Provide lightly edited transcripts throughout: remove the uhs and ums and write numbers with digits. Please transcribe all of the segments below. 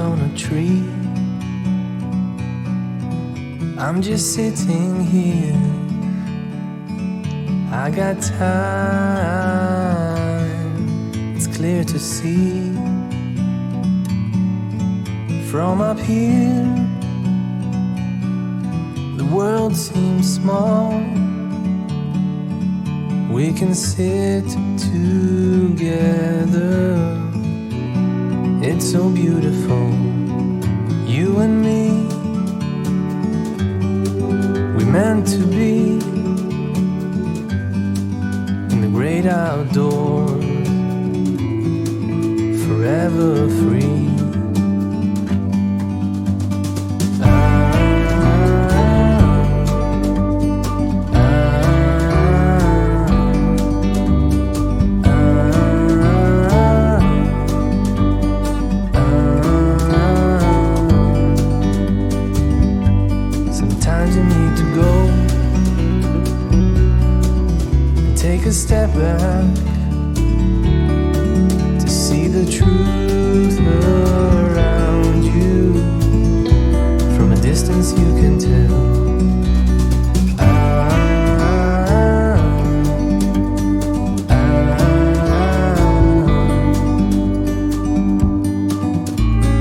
on a tree. I'm just sitting here, I got time, it's clear to see. From up here, the world seems small. We can sit together, it's so beautiful, you and me. We meant to be in the great outdoors, forever free. A step back to see the truth around you. From a distance you can tell.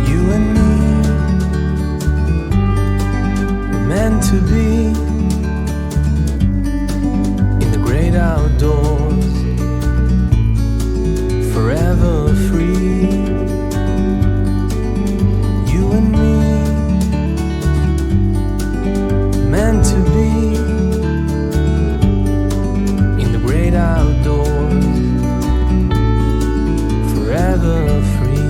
You and me were meant to be outdoors, forever free. You and me, meant to be in the great outdoors, forever free.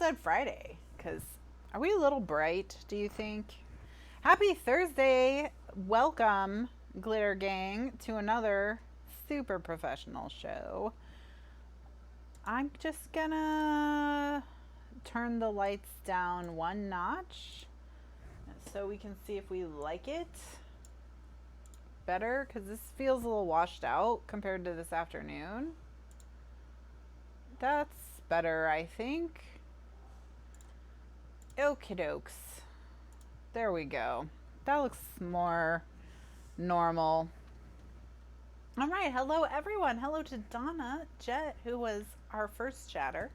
said Friday, because are we a little bright, do you think? Happy Thursday. Welcome, Glitter Gang, to another super professional show. I'm just gonna turn the lights down one notch so we can see if we like it better, because this feels a little washed out compared to this afternoon. That's better, I think. Okie dokes. There we go. That looks more normal. All right. Hello, everyone. Hello to Donna Jet, who was our first chatter.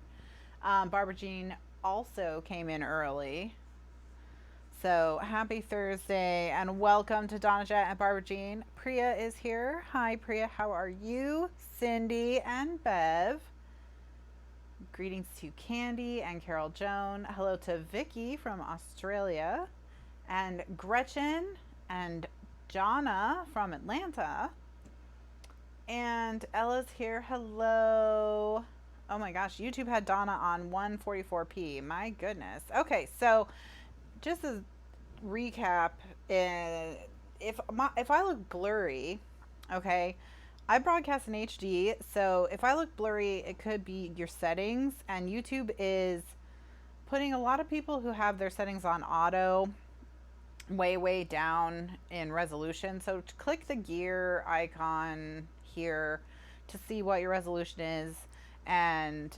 Barbara Jean also came in early. So happy Thursday and welcome to Donna Jet and Barbara Jean. Priya is here. Hi, Priya. How are you? Cindy and Bev. Greetings to Candy and Carol Joan. Hello to Vicky from Australia. And Gretchen and Jonna from Atlanta. And Ella's here. Hello. Oh my gosh, YouTube had Donna on 144p. My goodness. Okay, so just as recap, if I look blurry, okay, I broadcast in HD, so if I look blurry, it could be your settings, and YouTube is putting a lot of people who have their settings on auto way down in resolution. So click the gear icon here to see what your resolution is, and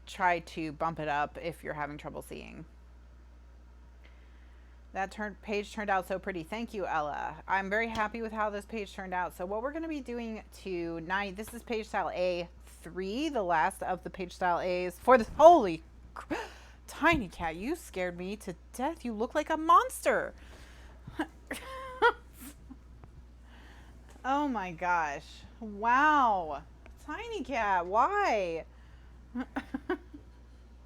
try to bump it up if you're having trouble seeing. That page turned out so pretty. Thank you, Ella. I'm very happy with how this page turned out. So what we're going to be doing tonight, this is page style A3, the last of the page style A's for this. Holy Tiny Cat, you scared me to death. You look like a monster. Oh my gosh. Wow. Tiny Cat, why?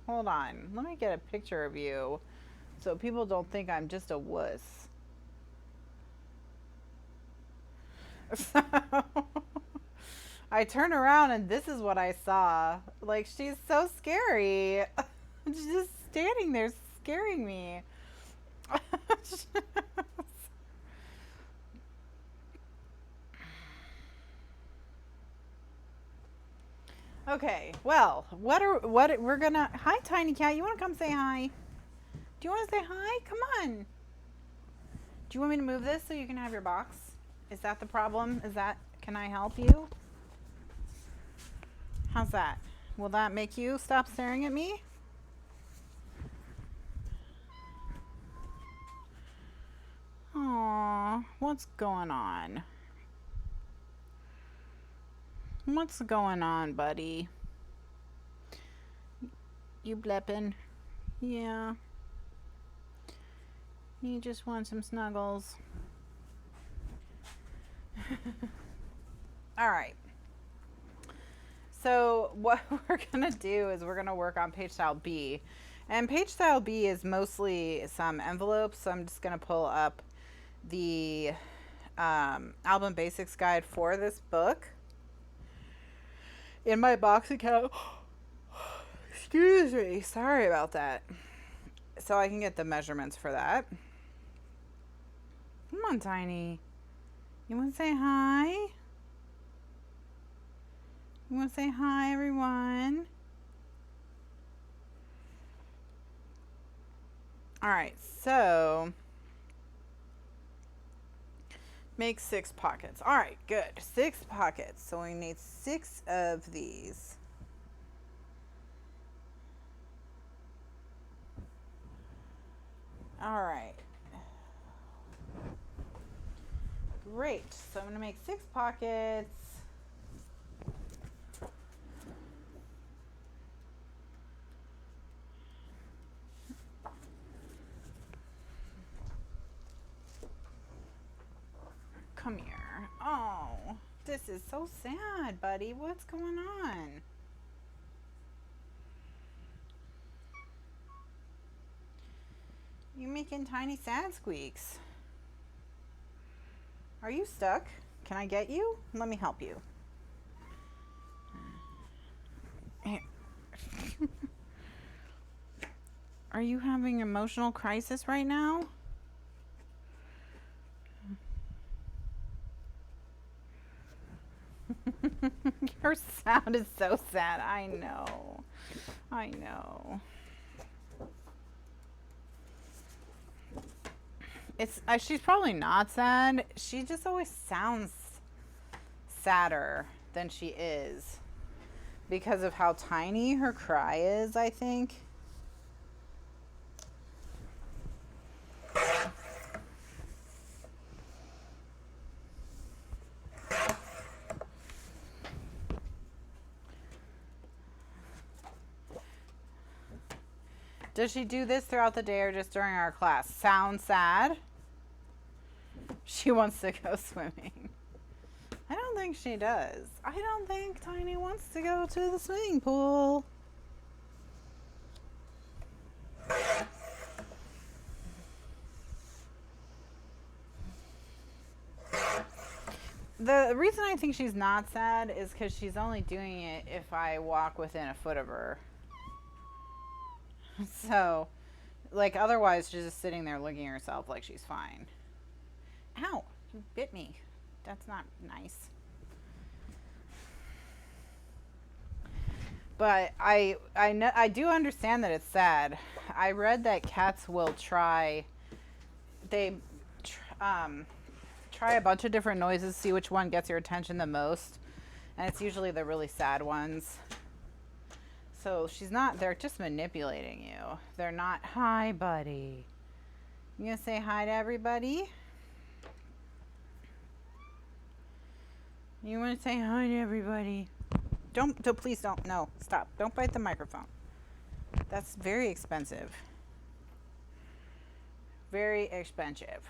Hold on. Let me get a picture of you so people don't think I'm just a wuss. So I turn around and this is what I saw. Like, she's so scary. She's just standing there scaring me. Okay, well, what we're gonna. Hi, Tiny Cat. You want to come say hi? Do you want to say hi? Come on. Do you want me to move this so you can have your box? Is that the problem? Can I help you? How's that? Will that make you stop staring at me? Aww, what's going on? What's going on, buddy? You blepping? Yeah. You just want some snuggles. All right. So what we're going to do is we're going to work on page style B. And page style B is mostly some envelopes. So I'm just going to pull up the album basics guide for this book in my box account. Excuse me. Sorry about that. So I can get the measurements for that. Come on, Tiny. You want to say hi? You want to say hi, everyone? All right, so make 6 pockets. All right, good. 6 pockets. So we need 6 of these. All right. Great. So I'm going to make 6 pockets. Come here. Oh, this is so sad, buddy. What's going on? You're making tiny sad squeaks. Are you stuck? Can I get you? Let me help you. Here. Are you having emotional crisis right now? Your sound is so sad. I know. I know. It's she's probably not sad. She just always sounds sadder than she is because of how tiny her cry is, I think. Does she do this throughout the day or just during our class? Sound sad? She wants to go swimming. I don't think she does. I don't think Tiny wants to go to the swimming pool. The reason I think she's not sad is because she's only doing it if I walk within a foot of her. So, like, otherwise she's just sitting there looking at herself like she's fine. Ow, you bit me. That's not nice. But I do understand that it's sad. I read that cats will try a bunch of different noises, see which one gets your attention the most, and it's usually the really sad ones. So they're just manipulating you. They're not, hi buddy. You gonna say hi to everybody? You wanna say hi to everybody? Please don't, no, stop. Don't bite the microphone. That's very expensive. Very expensive.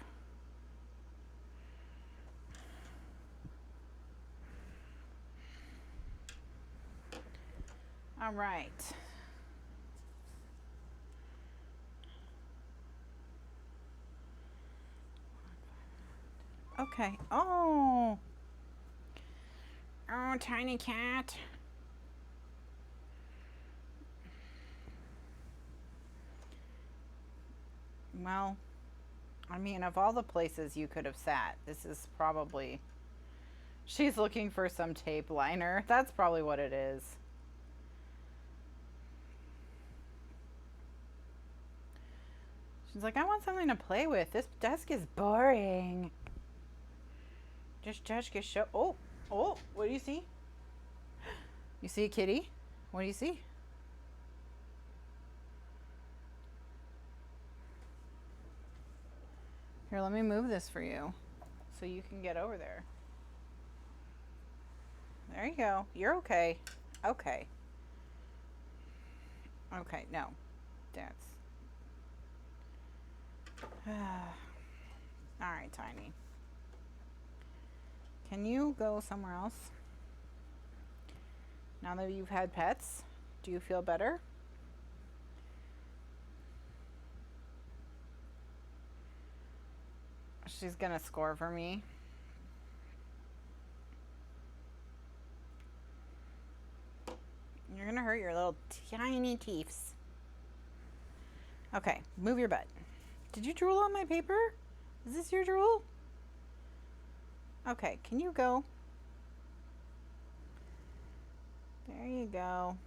All right. Okay. Oh, tiny cat. Well, I mean, of all the places you could have sat, this is probably... She's looking for some tape liner. That's probably what it is. She's like, I want something to play with. This desk is boring. This desk is so... Oh, what do you see? You see a kitty? What do you see? Here, let me move this for you so you can get over there. There you go. You're okay. Okay. Okay, no. That's... Alright, Tiny. Can you go somewhere else? Now that you've had pets, do you feel better? She's gonna score for me. You're gonna hurt your little tiny teeths. Okay, move your butt. Did you drool on my paper? Is this your drool? Okay, can you go? There you go.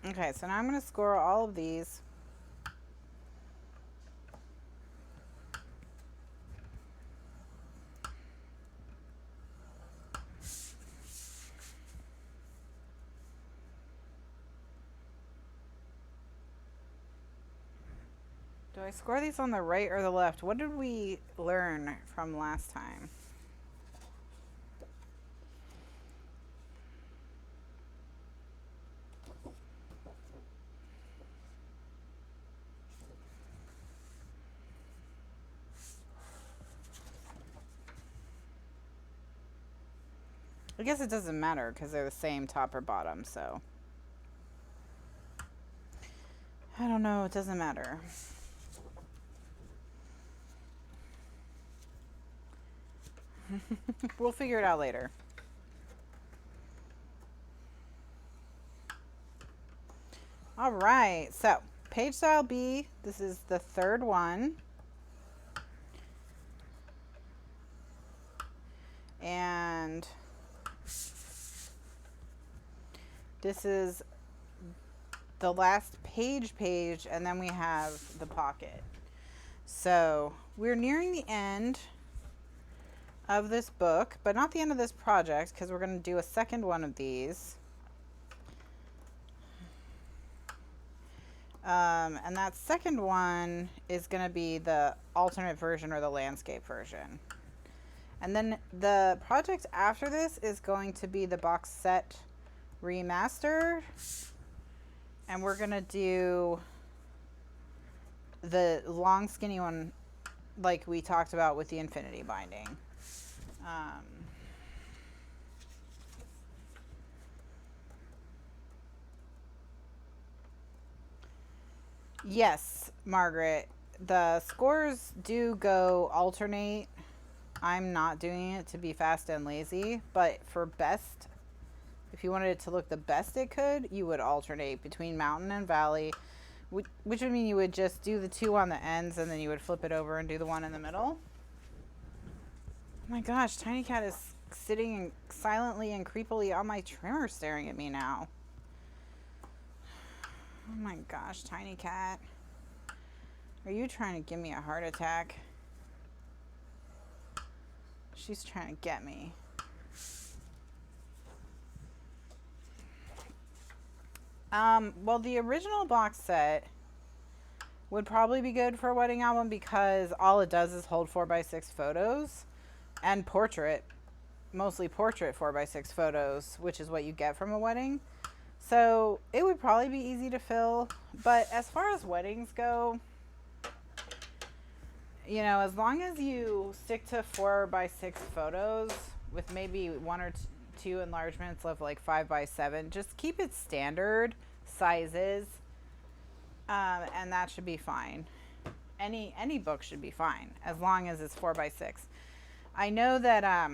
Okay, so now I'm going to score all of these. Do I score these on the right or the left? What did we learn from last time? I guess it doesn't matter because they're the same top or bottom, so. I don't know, it doesn't matter. We'll figure it out later. All right, so page style B, this is the third one. And this is the last page, and then we have the pocket. So we're nearing the end of this book, but not the end of this project, because we're going to do a second one of these. And that second one is going to be the alternate version or the landscape version. And then the project after this is going to be the box set remastered. And we're going to do the long skinny one like we talked about with the infinity binding. Yes, Margaret, the scores do go alternate. I'm not doing it to be fast and lazy, but for best, if you wanted it to look the best it could, you would alternate between mountain and valley, which would mean you would just do the two on the ends and then you would flip it over and do the one in the middle. Oh my gosh, Tiny Cat is sitting silently and creepily on my trimmer staring at me now. Oh my gosh, Tiny Cat. Are you trying to give me a heart attack? She's trying to get me. Well, the original box set would probably be good for a wedding album because all it does is hold 4x6 photos and portrait, mostly portrait 4x6 photos, which is what you get from a wedding. So it would probably be easy to fill. But as far as weddings go, you know, as long as you stick to 4x6 photos with maybe one or two enlargements of like 5x7, just keep it standard sizes, and that should be fine. Any book should be fine as long as it's 4x6. I know that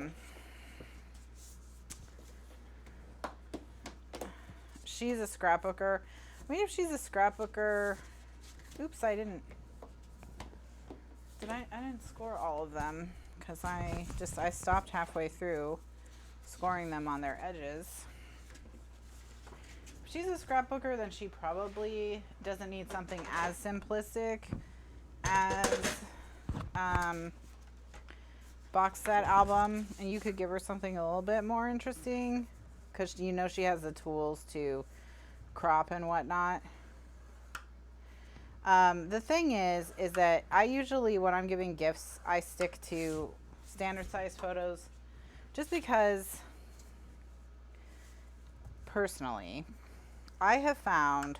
she's a scrapbooker. I mean, if she's a scrapbooker, oops, I didn't score all of them because I stopped halfway through scoring them on their edges. If she's a scrapbooker, then she probably doesn't need something as simplistic as box set album, and you could give her something a little bit more interesting because you know she has the tools to crop and whatnot. The thing is that I usually, when I'm giving gifts, I stick to standard size photos just because personally I have found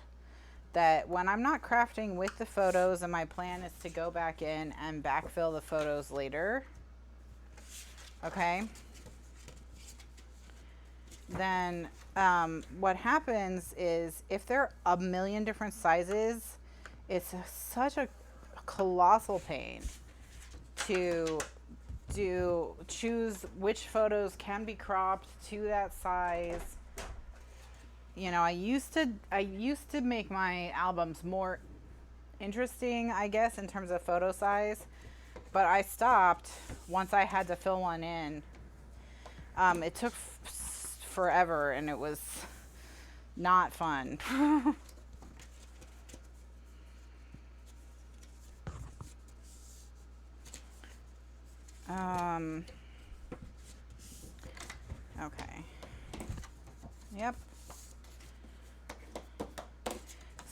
that when I'm not crafting with the photos and my plan is to go back in and backfill the photos later, okay, then what happens is if there are a million different sizes, it's such a colossal pain to choose which photos can be cropped to that size. You know, I used to make my albums more interesting, I guess, in terms of photo size, but I stopped once I had to fill one in. It took forever and it was not fun. Okay. Yep.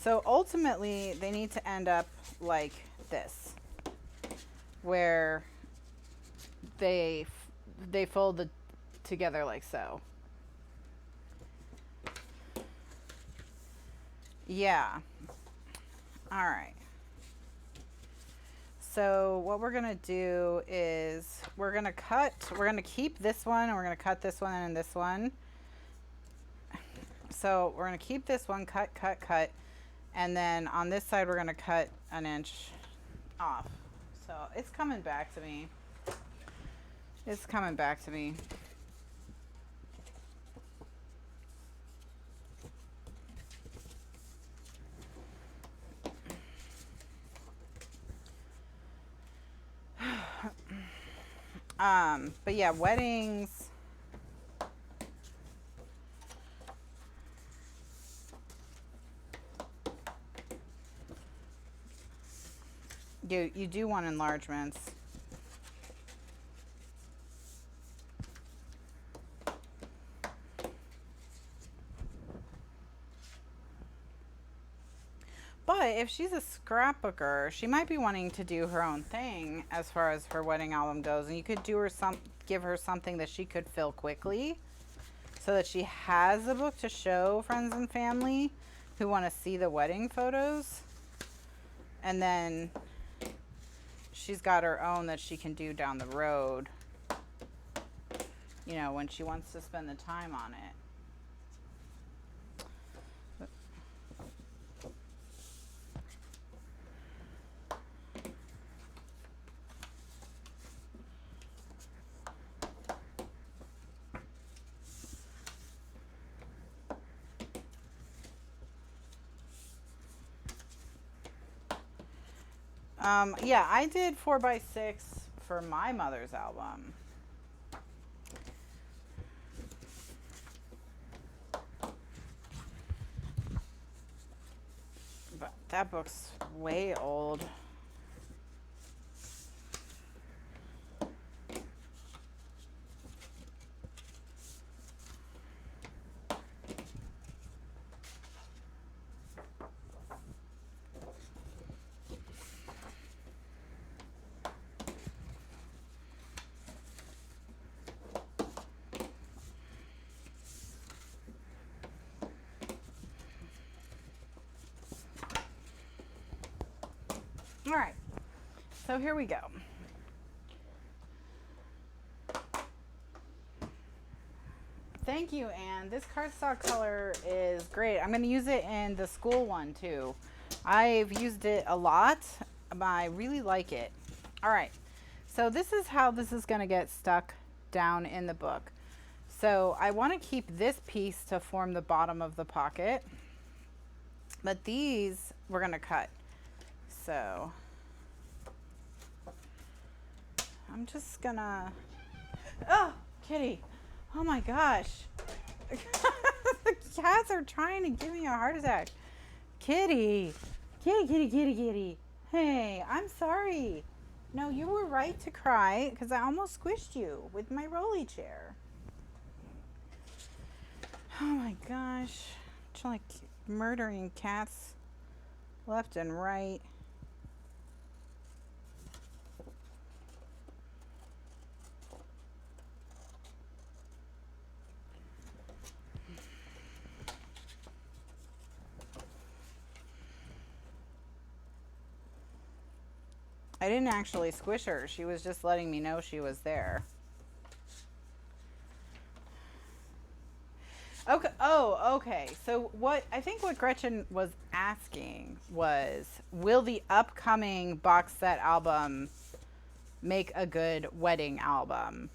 So ultimately, they need to end up like this, where they fold together like so. Yeah. All right. So what we're gonna do is we're gonna keep this one, and we're gonna cut this one and this one. So we're gonna keep this one, cut, and then on this side we're gonna cut an inch off. So it's coming back to me. It's coming back to me. But yeah, weddings. You do want enlargements. But if she's a scrapbooker, she might be wanting to do her own thing as far as her wedding album goes, and you could give her something that she could fill quickly, so that she has a book to show friends and family who want to see the wedding photos, and then she's got her own that she can do down the road, you know, when she wants to spend the time on it. Yeah, I did 4x6 for my mother's album. But that book's way old. All right, so here we go. Thank you, Anne. This cardstock color is great. I'm going to use it in the school one too. I've used it a lot. I really like it. All right, so this is how this is going to get stuck down in the book. So I want to keep this piece to form the bottom of the pocket, but these we're going to cut. So I'm just gonna, oh, kitty, oh my gosh. The cats are trying to give me a heart attack. Kitty, kitty, kitty, kitty, kitty. Hey, I'm sorry. No, you were right to cry because I almost squished you with my rolly chair. Oh my gosh. Just like murdering cats left and right. I didn't actually squish her. She was just letting me know she was there. Okay. Oh, okay. So I think what Gretchen was asking was, will the upcoming box set album make a good wedding album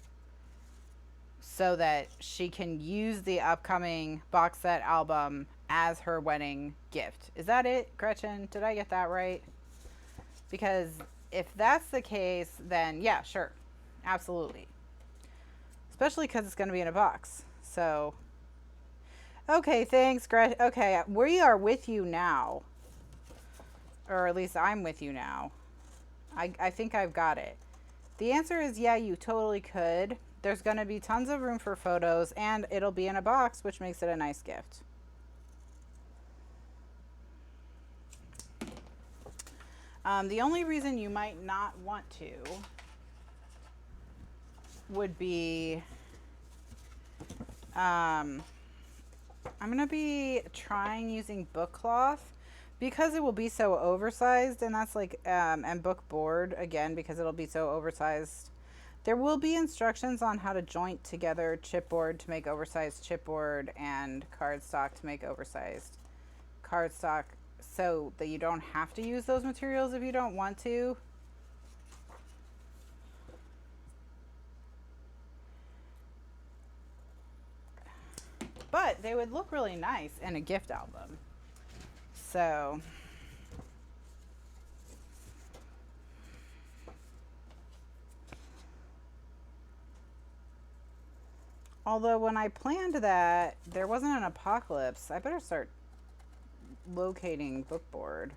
so that she can use the upcoming box set album as her wedding gift? Is that it, Gretchen? Did I get that right? Because if that's the case, then yeah, sure. Absolutely. Especially because it's going to be in a box. So, okay, thanks, Gretchen. Okay, we are with you now. Or at least I'm with you now. I think I've got it. The answer is yeah, you totally could. There's going to be tons of room for photos, and it'll be in a box, which makes it a nice gift. The only reason you might not want to would be, I'm going to be trying using book cloth because it will be so oversized, and that's like, and book board again, because it'll be so oversized. There will be instructions on how to joint together chipboard to make oversized chipboard and cardstock to make oversized cardstock, so that you don't have to use those materials if you don't want to. but they would look really nice in a gift album. So although when I planned that, there wasn't an apocalypse. I better start locating bookboard.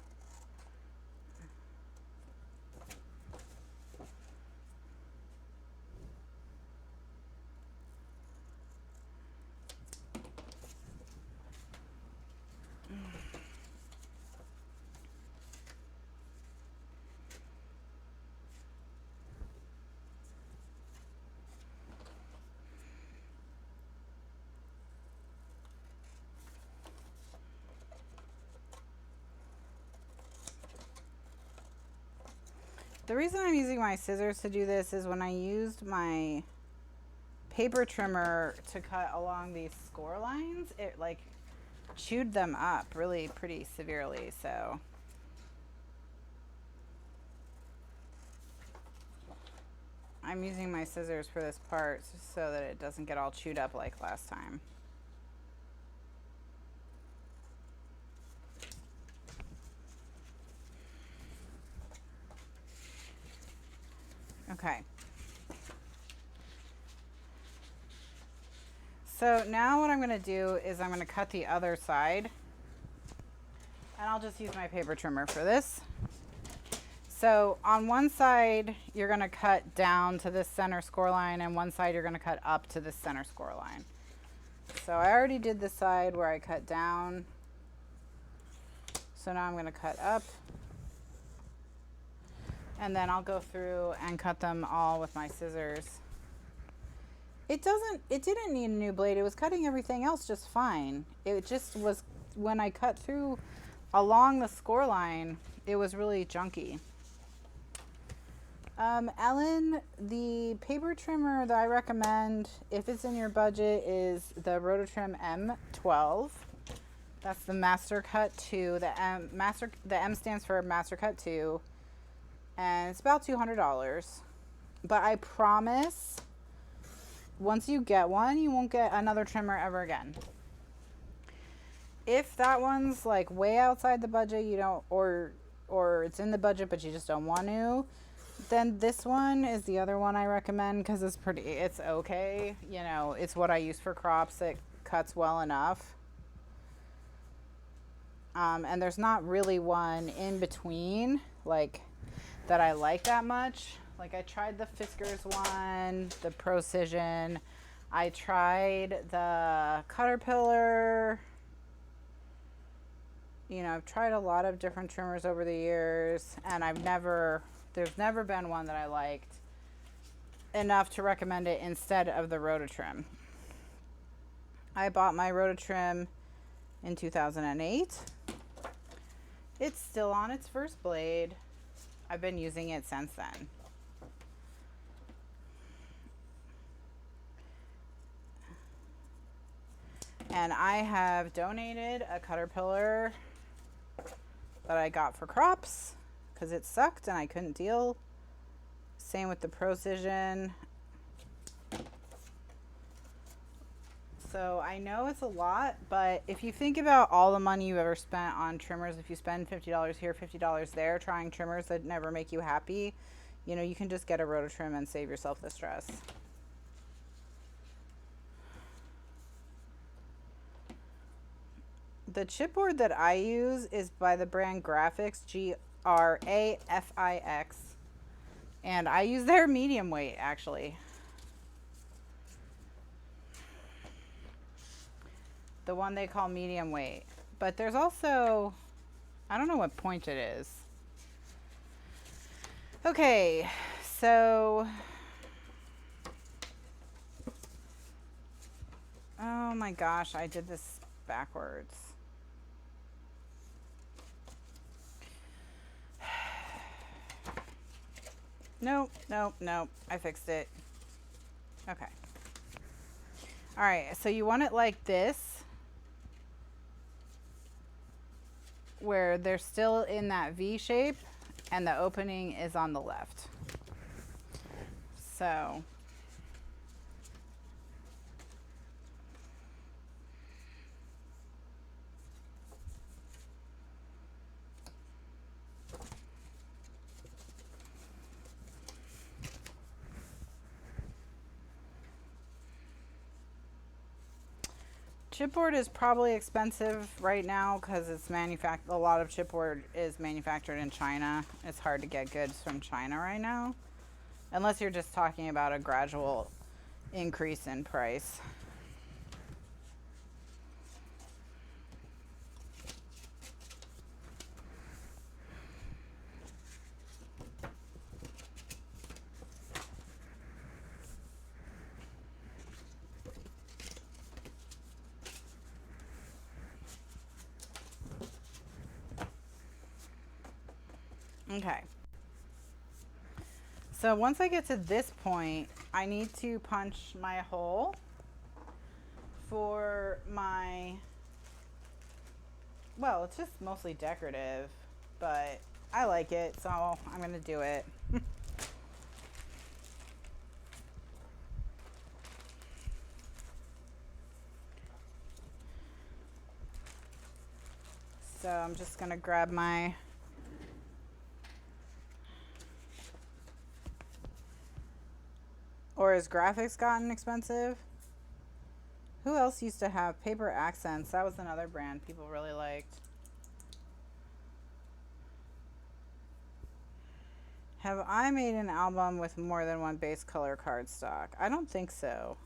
The reason I'm using my scissors to do this is when I used my paper trimmer to cut along these score lines, it like chewed them up really pretty severely. So I'm using my scissors for this part so that it doesn't get all chewed up like last time. Okay. So now what I'm going to do is I'm going to cut the other side. And I'll just use my paper trimmer for this. So on one side, you're going to cut down to this center score line, and one side you're going to cut up to this center score line. So I already did the side where I cut down. So now I'm going to cut up. And then I'll go through and cut them all with my scissors. It didn't need a new blade. It was cutting everything else just fine. It just was, when I cut through along the score line, it was really junky. Ellen, the paper trimmer that I recommend, if it's in your budget, is the Rototrim M12. That's the Master Cut 2. The M stands for Master Cut 2. And it's about $200. But I promise, once you get one, you won't get another trimmer ever again. If that one's like way outside the budget, you don't, or it's in the budget but you just don't want to, then this one is the other one I recommend because it's okay. You know, it's what I use for crops. It cuts well enough. And there's not really one in between, like, that I like that much. Like, I tried the Fiskars one, the Procision. I tried the Caterpillar. You know, I've tried a lot of different trimmers over the years, and there's never been one that I liked enough to recommend it instead of the Rototrim. I bought my Rototrim in 2008. It's still on its first blade. I've been using it since then. And I have donated a Caterpillar that I got for crops because it sucked and I couldn't deal. Same with the Procision. So I know it's a lot, but if you think about all the money you've ever spent on trimmers, if you spend $50 here, $50 there, trying trimmers that never make you happy, you know, you can just get a Rototrim and save yourself the stress. The chipboard that I use is by the brand Grafix, Grafix, and I use their medium weight actually. The one they call medium weight. But there's also, I don't know what point it is. Okay, so, oh my gosh, I did this backwards. Nope, I fixed it. Okay. All right, so you want it like this, where they're still in that V shape and the opening is on the left. So Chipboard is probably expensive right now because it's a lot of chipboard is manufactured in China. It's hard to get goods from China right now, unless you're just talking about a gradual increase in price. Okay. So once I get to this point, I need to punch my hole for my, well, it's just mostly decorative, but I like it, so I'm going to do it. So I'm just going to grab my Or has graphics gotten expensive? Who else used to have paper accents? That was another brand people really liked. Have I made an album with more than one base color cardstock? I don't think so.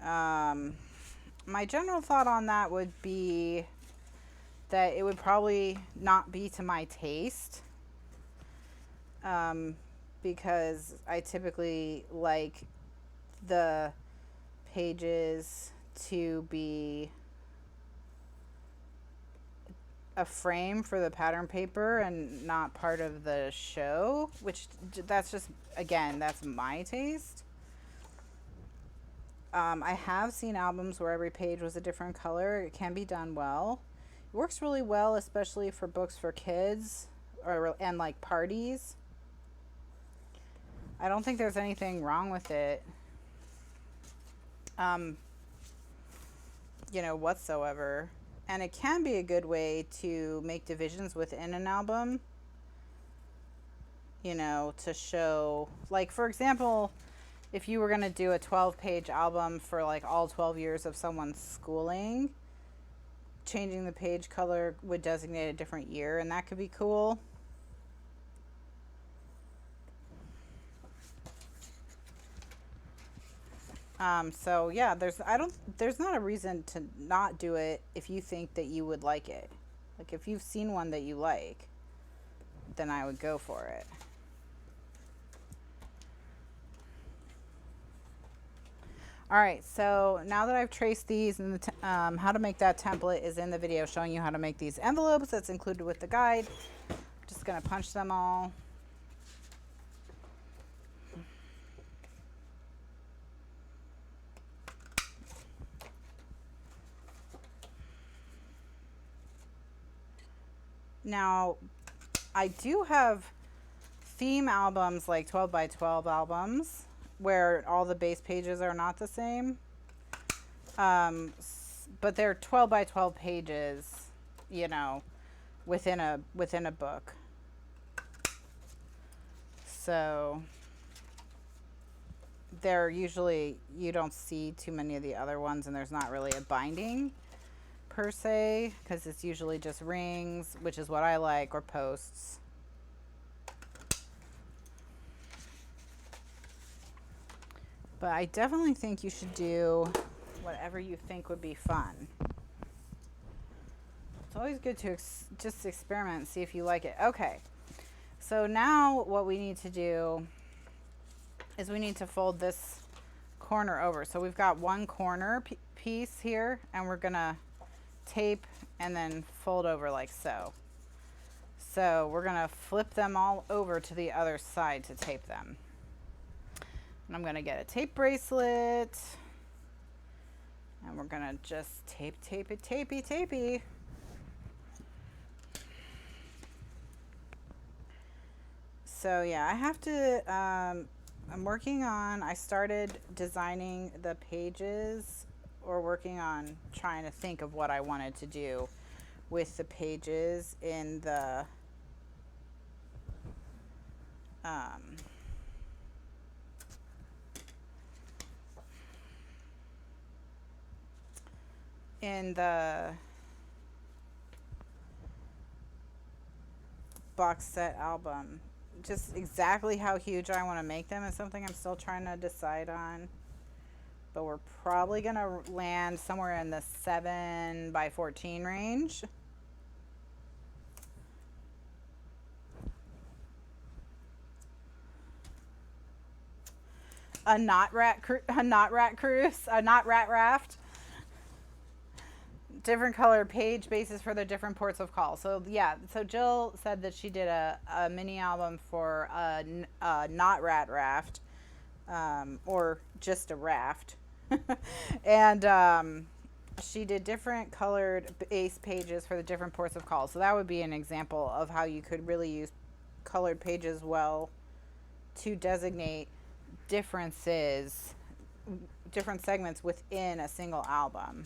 My general thought on that would be that it would probably not be to my taste. Because I typically like the pages to be a frame for the pattern paper and not part of the show, which that's just, again, that's my taste. I have seen albums where every page was a different color. It can be done well. It works really well, especially for books for kids and like parties. I don't think there's anything wrong with it, whatsoever. And it can be a good way to make divisions within an album, to show, like, for example, if you were going to do a 12-page album for like all 12 years of someone's schooling, changing the page color would designate a different year, and that could be cool. So yeah, there's not a reason to not do it if you think that you would like it. Like, if you've seen one that you like, then I would go for it. All right, so now that I've traced these, and how to make that template is in the video showing you how to make these envelopes. That's included with the guide. I'm just gonna punch them all. Now, I do have theme albums, like 12 by 12 albums, where all the base pages are not the same. But they're 12 by 12 pages, within a book. So they're usually, you don't see too many of the other ones, and there's not really a binding per se, because it's usually just rings, which is what I like, or posts. But I definitely think you should do whatever you think would be fun. It's always good to just experiment and see if you like it. Okay, so now what we need to do is we need to fold this corner over. So we've got one corner piece here, and we're gonna tape and then fold over like so. So we're gonna flip them all over to the other side to tape them. And I'm gonna get a tape bracelet, and we're gonna just tape it, tapey. So yeah, I have to, I started designing the pages, or working on trying to think of what I wanted to do with the pages in the in the box set album. Just exactly how huge I want to make them is something I'm still trying to decide on. But we're probably going to land somewhere in the 7 by 14 range. A not rat raft. Different color page bases for the different ports of call. So yeah, so Jill said that she did a mini album for a not rat raft, or just a raft. And she did different colored base pages for the different ports of call. So that would be an example of how you could really use colored pages well to designate different segments within a single album.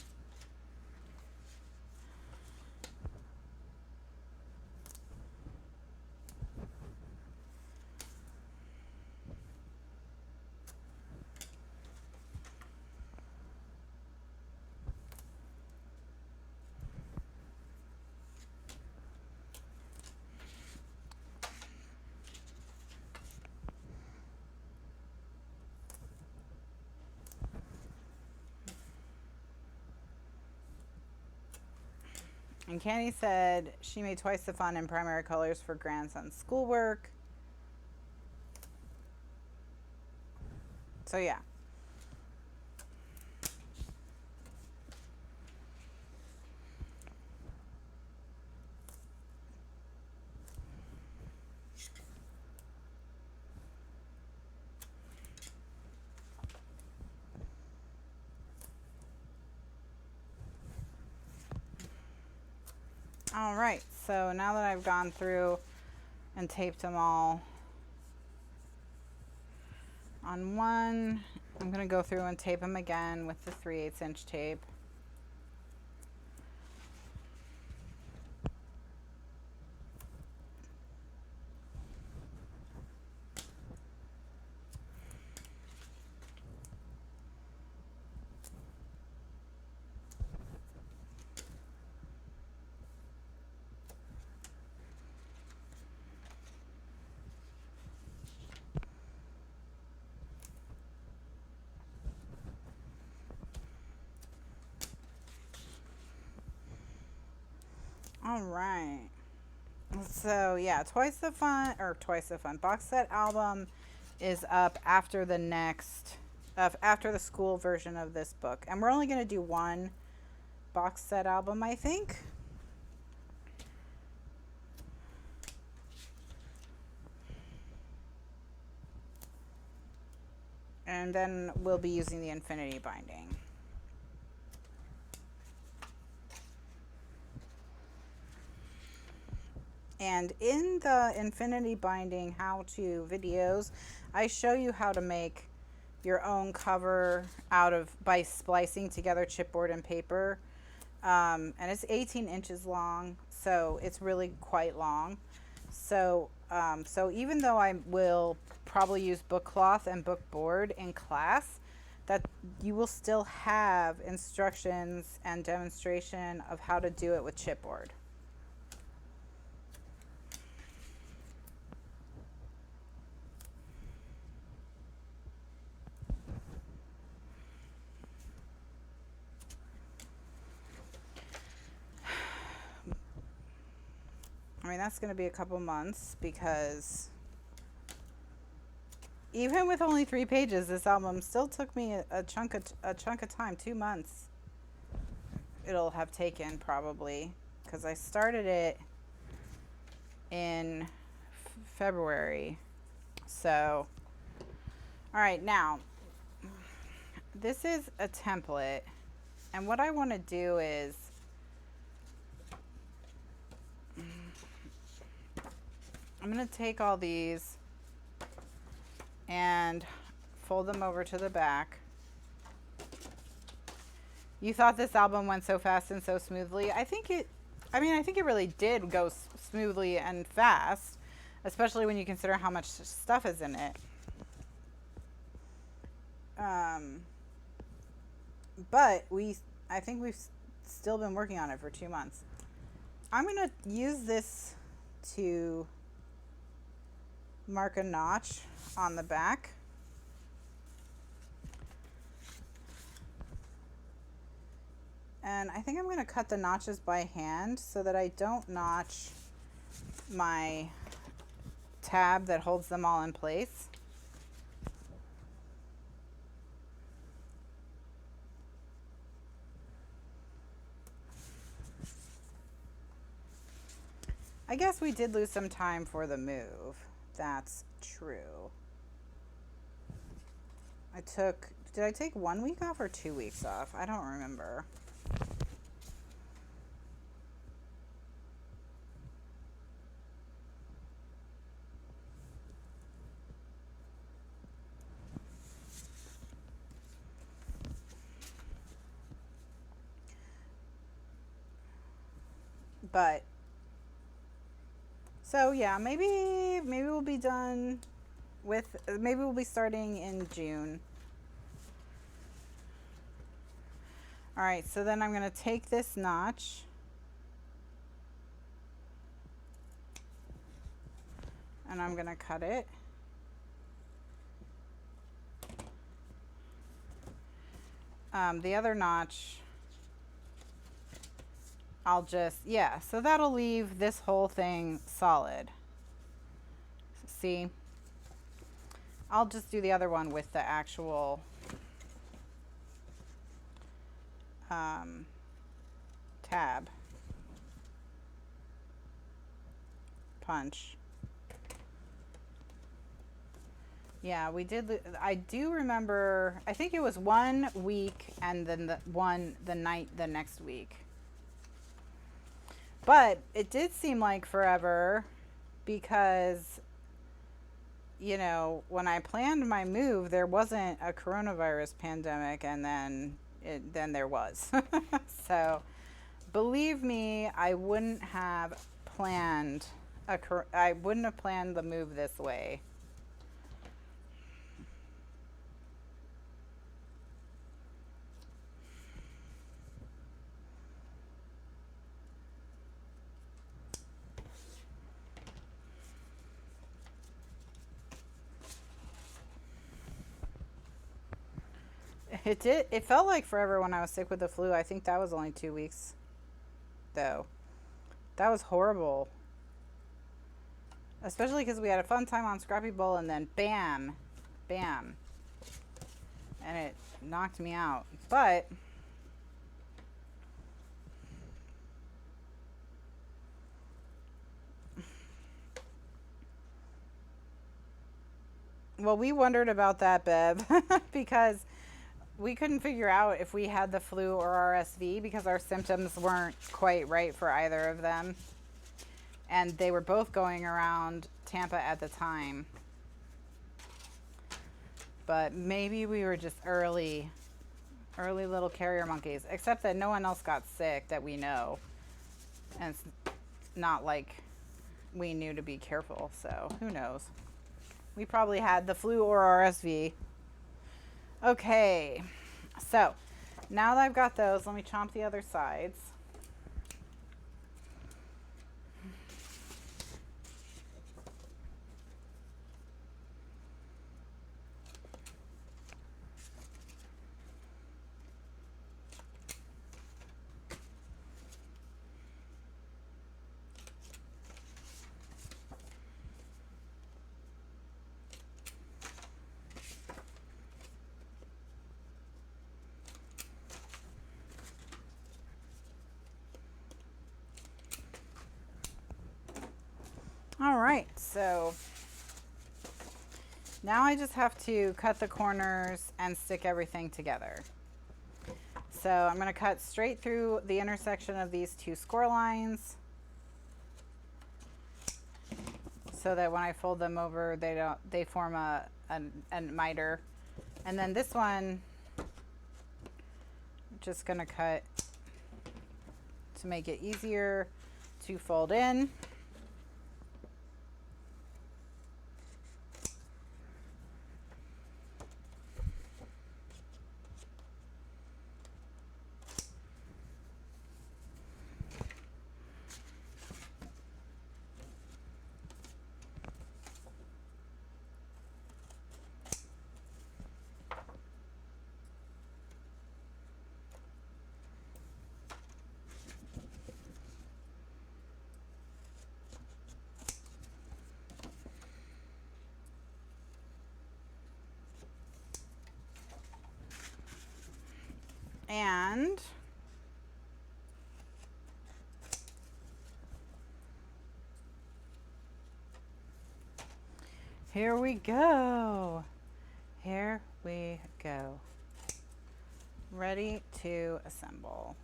And Candy said she made twice the fun in primary colors for grandson's schoolwork. So yeah. All right, so now that I've gone through and taped them all on one, I'm going to go through and tape them again with the 3/8 inch tape. All right. So yeah, twice the fun box set album is up after the next, after the school version of this book, and we're only going to do one box set album, I think. And then we'll be using the infinity binding. And in the infinity binding how-to videos, I show you how to make your own cover by splicing together chipboard and paper. And it's 18 inches long, so it's really quite long. So, so even though I will probably use book cloth and book board in class, that you will still have instructions and demonstration of how to do it with chipboard. I mean, that's going to be a couple months, because even with only 3 pages, this album still took me a chunk of time, 2 months. It'll have taken probably, because I started it in February. So, all right, now this is a template, and what I want to do is I'm going to take all these and fold them over to the back. You thought this album went so fast and so smoothly. I think it really did go smoothly and fast, especially when you consider how much stuff is in it. But I think we've still been working on it for 2 months. I'm going to use this to mark a notch on the back. And I think I'm going to cut the notches by hand so that I don't notch my tab that holds them all in place. I guess we did lose some time for the move. That's true. Did I take 1 week off or 2 weeks off? I don't remember. But so yeah, maybe we'll be done with, maybe we'll be starting in June. All right, so then I'm going to take this notch and I'm going to cut it. The other notch, I'll just, yeah, so that'll leave this whole thing solid. See? I'll just do the other one with the actual tab punch. Yeah, we did. I do remember, I think it was 1 week and then the night the next week. But it did seem like forever because, you know, when I planned my move, there wasn't a coronavirus pandemic, and then there was. So, believe me, I wouldn't have planned the move this way. It felt like forever when I was sick with the flu. I think that was only 2 weeks, though. That was horrible. Especially because we had a fun time on Scrappy Bowl and then bam, bam. And it knocked me out. But well, we wondered about that, Bev, because we couldn't figure out if we had the flu or RSV because our symptoms weren't quite right for either of them. And they were both going around Tampa at the time. But maybe we were just early little carrier monkeys, except that no one else got sick that we know. And it's not like we knew to be careful, so who knows? We probably had the flu or RSV. Okay, so now that I've got those, let me chomp the other sides. All right, so now I just have to cut the corners and stick everything together. So I'm going to cut straight through the intersection of these two score lines so that when I fold them over, they form a miter. And then this one, I'm just going to cut to make it easier to fold in. And here we go. Here we go. Ready to assemble.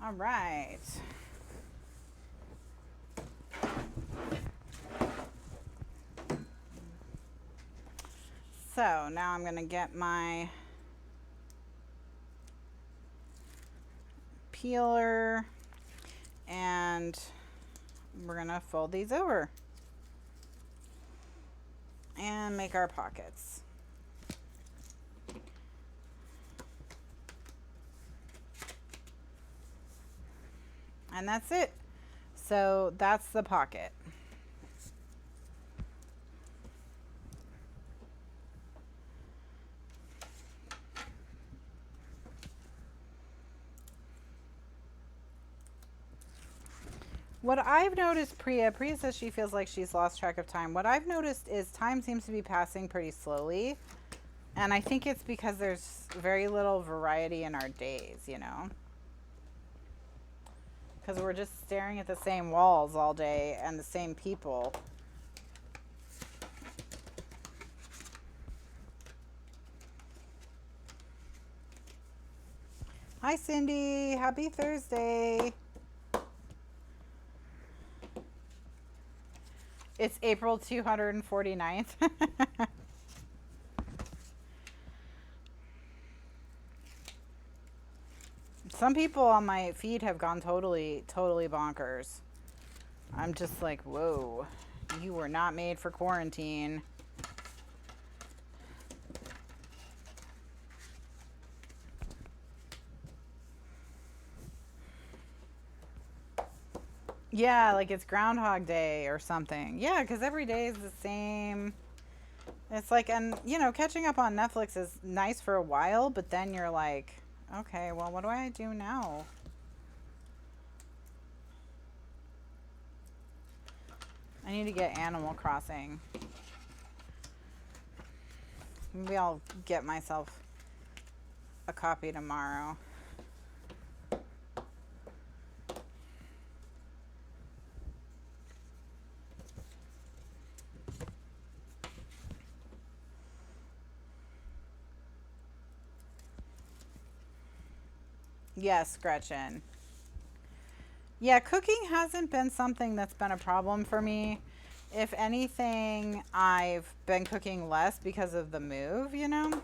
All right. So now I'm going to get my peeler and we're going to fold these over and make our pockets. And that's it. So that's the pocket. What I've noticed, Priya says she feels like she's lost track of time. What I've noticed is time seems to be passing pretty slowly. And I think it's because there's very little variety in our days, you know? Because we're just staring at the same walls all day and the same people. Hi, Cindy. Happy Thursday. It's April 249th. Some people on my feed have gone totally bonkers. I'm just like, whoa, you were not made for quarantine. Yeah, like it's Groundhog Day or something. Yeah, because every day is the same. It's like, and you know, catching up on Netflix is nice for a while, but then you're like, okay, well, what do I do now? I need to get Animal Crossing. Maybe I'll get myself a copy tomorrow. Yes, Gretchen. Yeah, cooking hasn't been something that's been a problem for me. If anything, I've been cooking less because of the move, you know?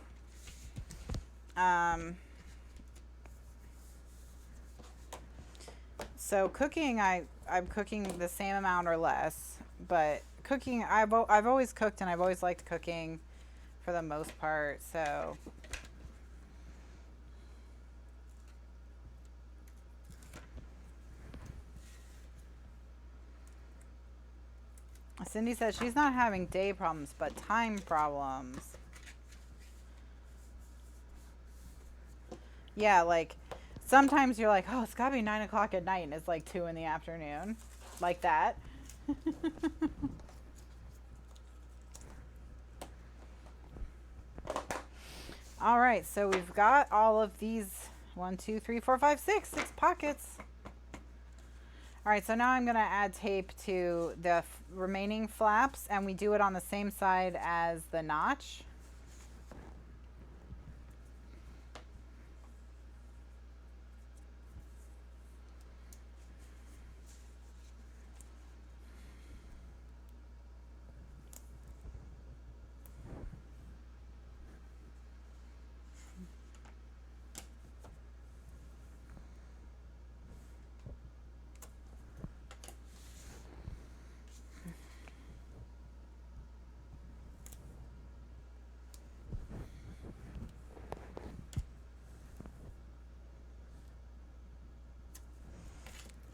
So cooking, I'm cooking the same amount or less, but cooking, I've always cooked and I've always liked cooking for the most part, so. Cindy says she's not having day problems, but time problems. Yeah, like sometimes you're like, oh, it's gotta be 9 o'clock at night and it's like 2 in the afternoon. Like that. All right, so we've got all of these 1, 2, 3, 4, 5, 6 pockets. All right, so now I'm gonna add tape to the remaining flaps and we do it on the same side as the notch.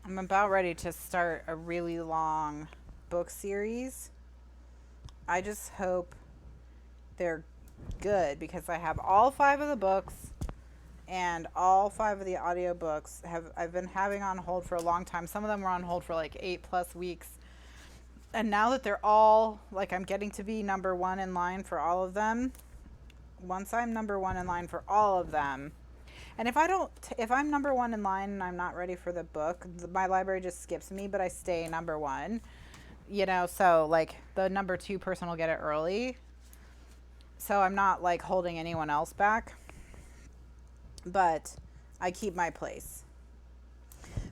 I'm about ready to start a really long book series. I just hope they're good because I have all 5 of the books and all 5 of the audiobooks I've been having on hold for a long time. Some of them were on hold for like 8+ weeks. And now that they're all, like I'm getting to be number 1 in line for all of them, once I'm number one in line for all of them, and if I'm number one in line and I'm not ready for the book, my library just skips me, but I stay number one, you know, so like the number two person will get it early. So I'm not like holding anyone else back, but I keep my place.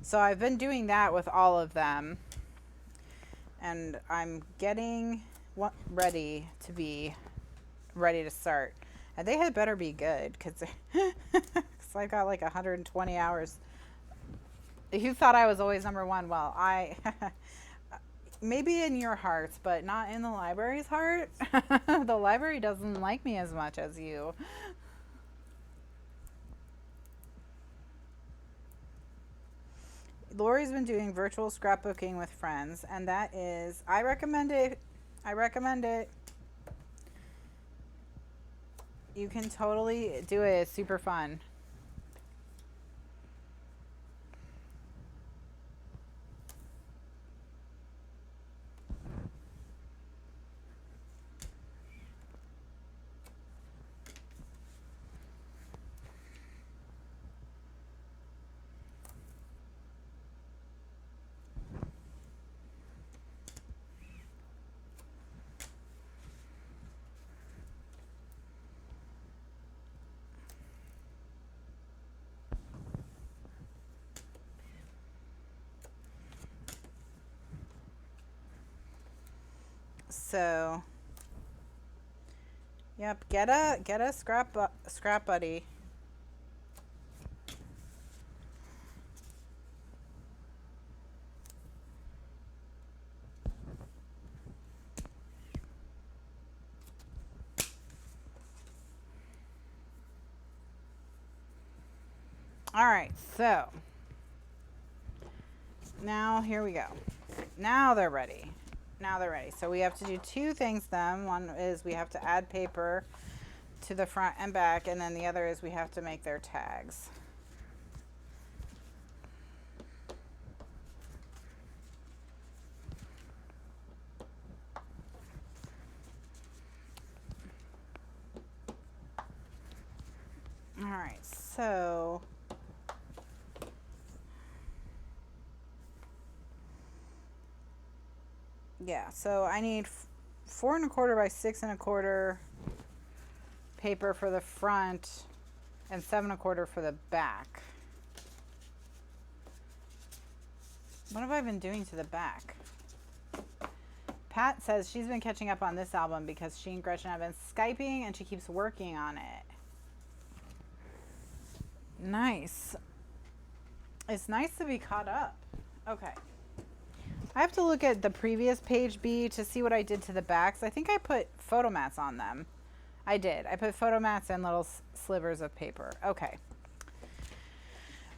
So I've been doing that with all of them, and I'm getting ready to start. And they had better be good, because I got like 120 hours. You thought I was always number one. Well, I maybe in your hearts, but not in the library's heart. The library doesn't like me as much as you. Lori's been doing virtual scrapbooking with friends, and that is, I recommend it. I recommend it. You can totally do it. It's super fun. So, yep, get a scrap buddy. All right, so now here we go. Now they're ready. Now they're ready. So we have to do two things then. One is we have to add paper to the front and back, and then the other is we have to make their tags. All right, so yeah, so I need 4 1/4 by 6 1/4 paper for the front and 7 1/4 for the back. What have I been doing to the back? Pat says she's been catching up on this album because she and Gretchen have been Skyping and she keeps working on it. Nice. It's nice to be caught up. Okay. I have to look at the previous page B to see what I did to the backs. I think I put photo mats on them. I did. I put photo mats and little slivers of paper. Okay.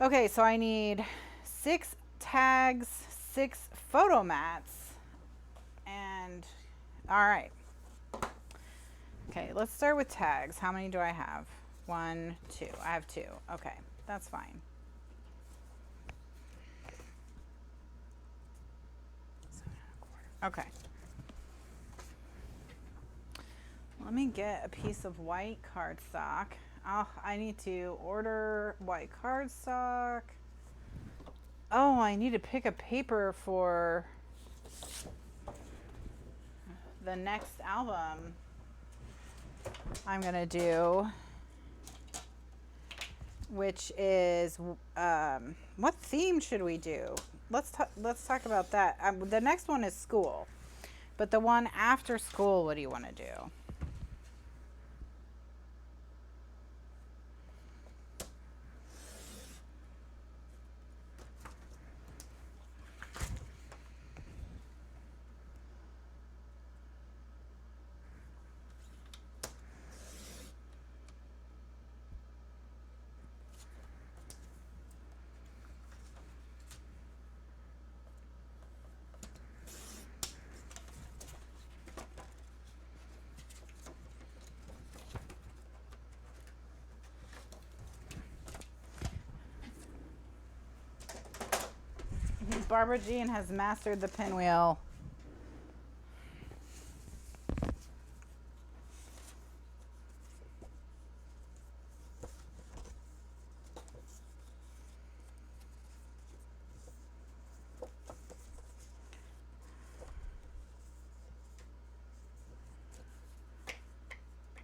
Okay, so I need 6 tags, 6 photo mats, and all right. Okay, let's start with tags. How many do I have? 1, 2. I have 2. Okay, that's fine. Okay. Let me get a piece of white cardstock. Oh, I need to order white cardstock. Oh, I need to pick a paper for the next album I'm gonna do, which is what theme should we do? Let's talk about that. The next one is school, but the one after school, what do you want to do? Barbara Jean has mastered the pinwheel.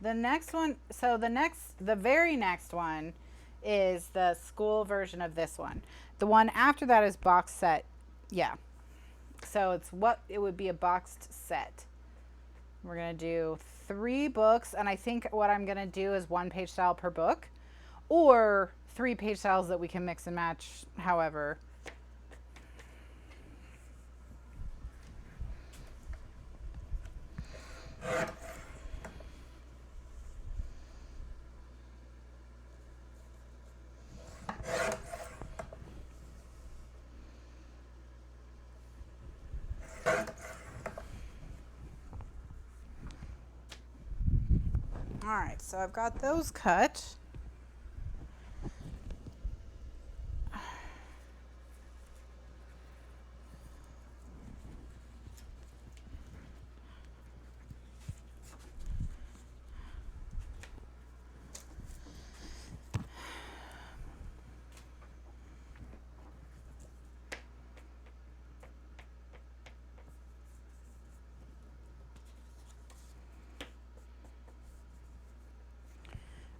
The next one, so the very next one is the school version of this one. The one after that is box set. Yeah. So it's what it would be, a boxed set. We're going to do 3 books, and I think what I'm going to do is 1 page style per book, or 3 page styles that we can mix and match however. All right, so I've got those cut.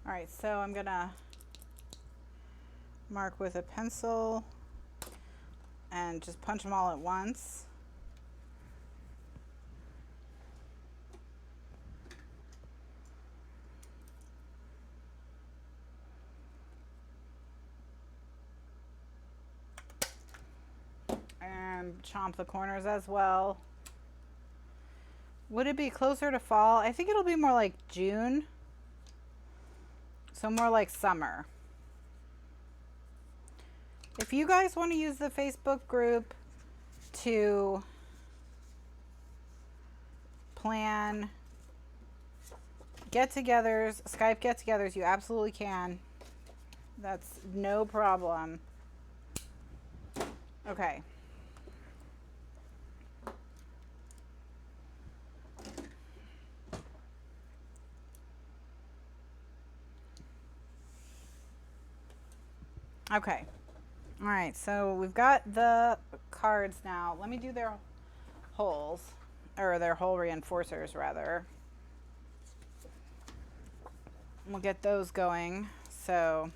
All right, so I'm gonna mark with a pencil and just punch them all at once. And chomp the corners as well. Would it be closer to fall? I think it'll be more like June. So more like summer. If you guys want to use the Facebook group to plan get-togethers, Skype get-togethers, you absolutely can. That's no problem. Okay. Okay. All right, so we've got the cards now. Let me do their holes, or their hole reinforcers rather. We'll get those going. So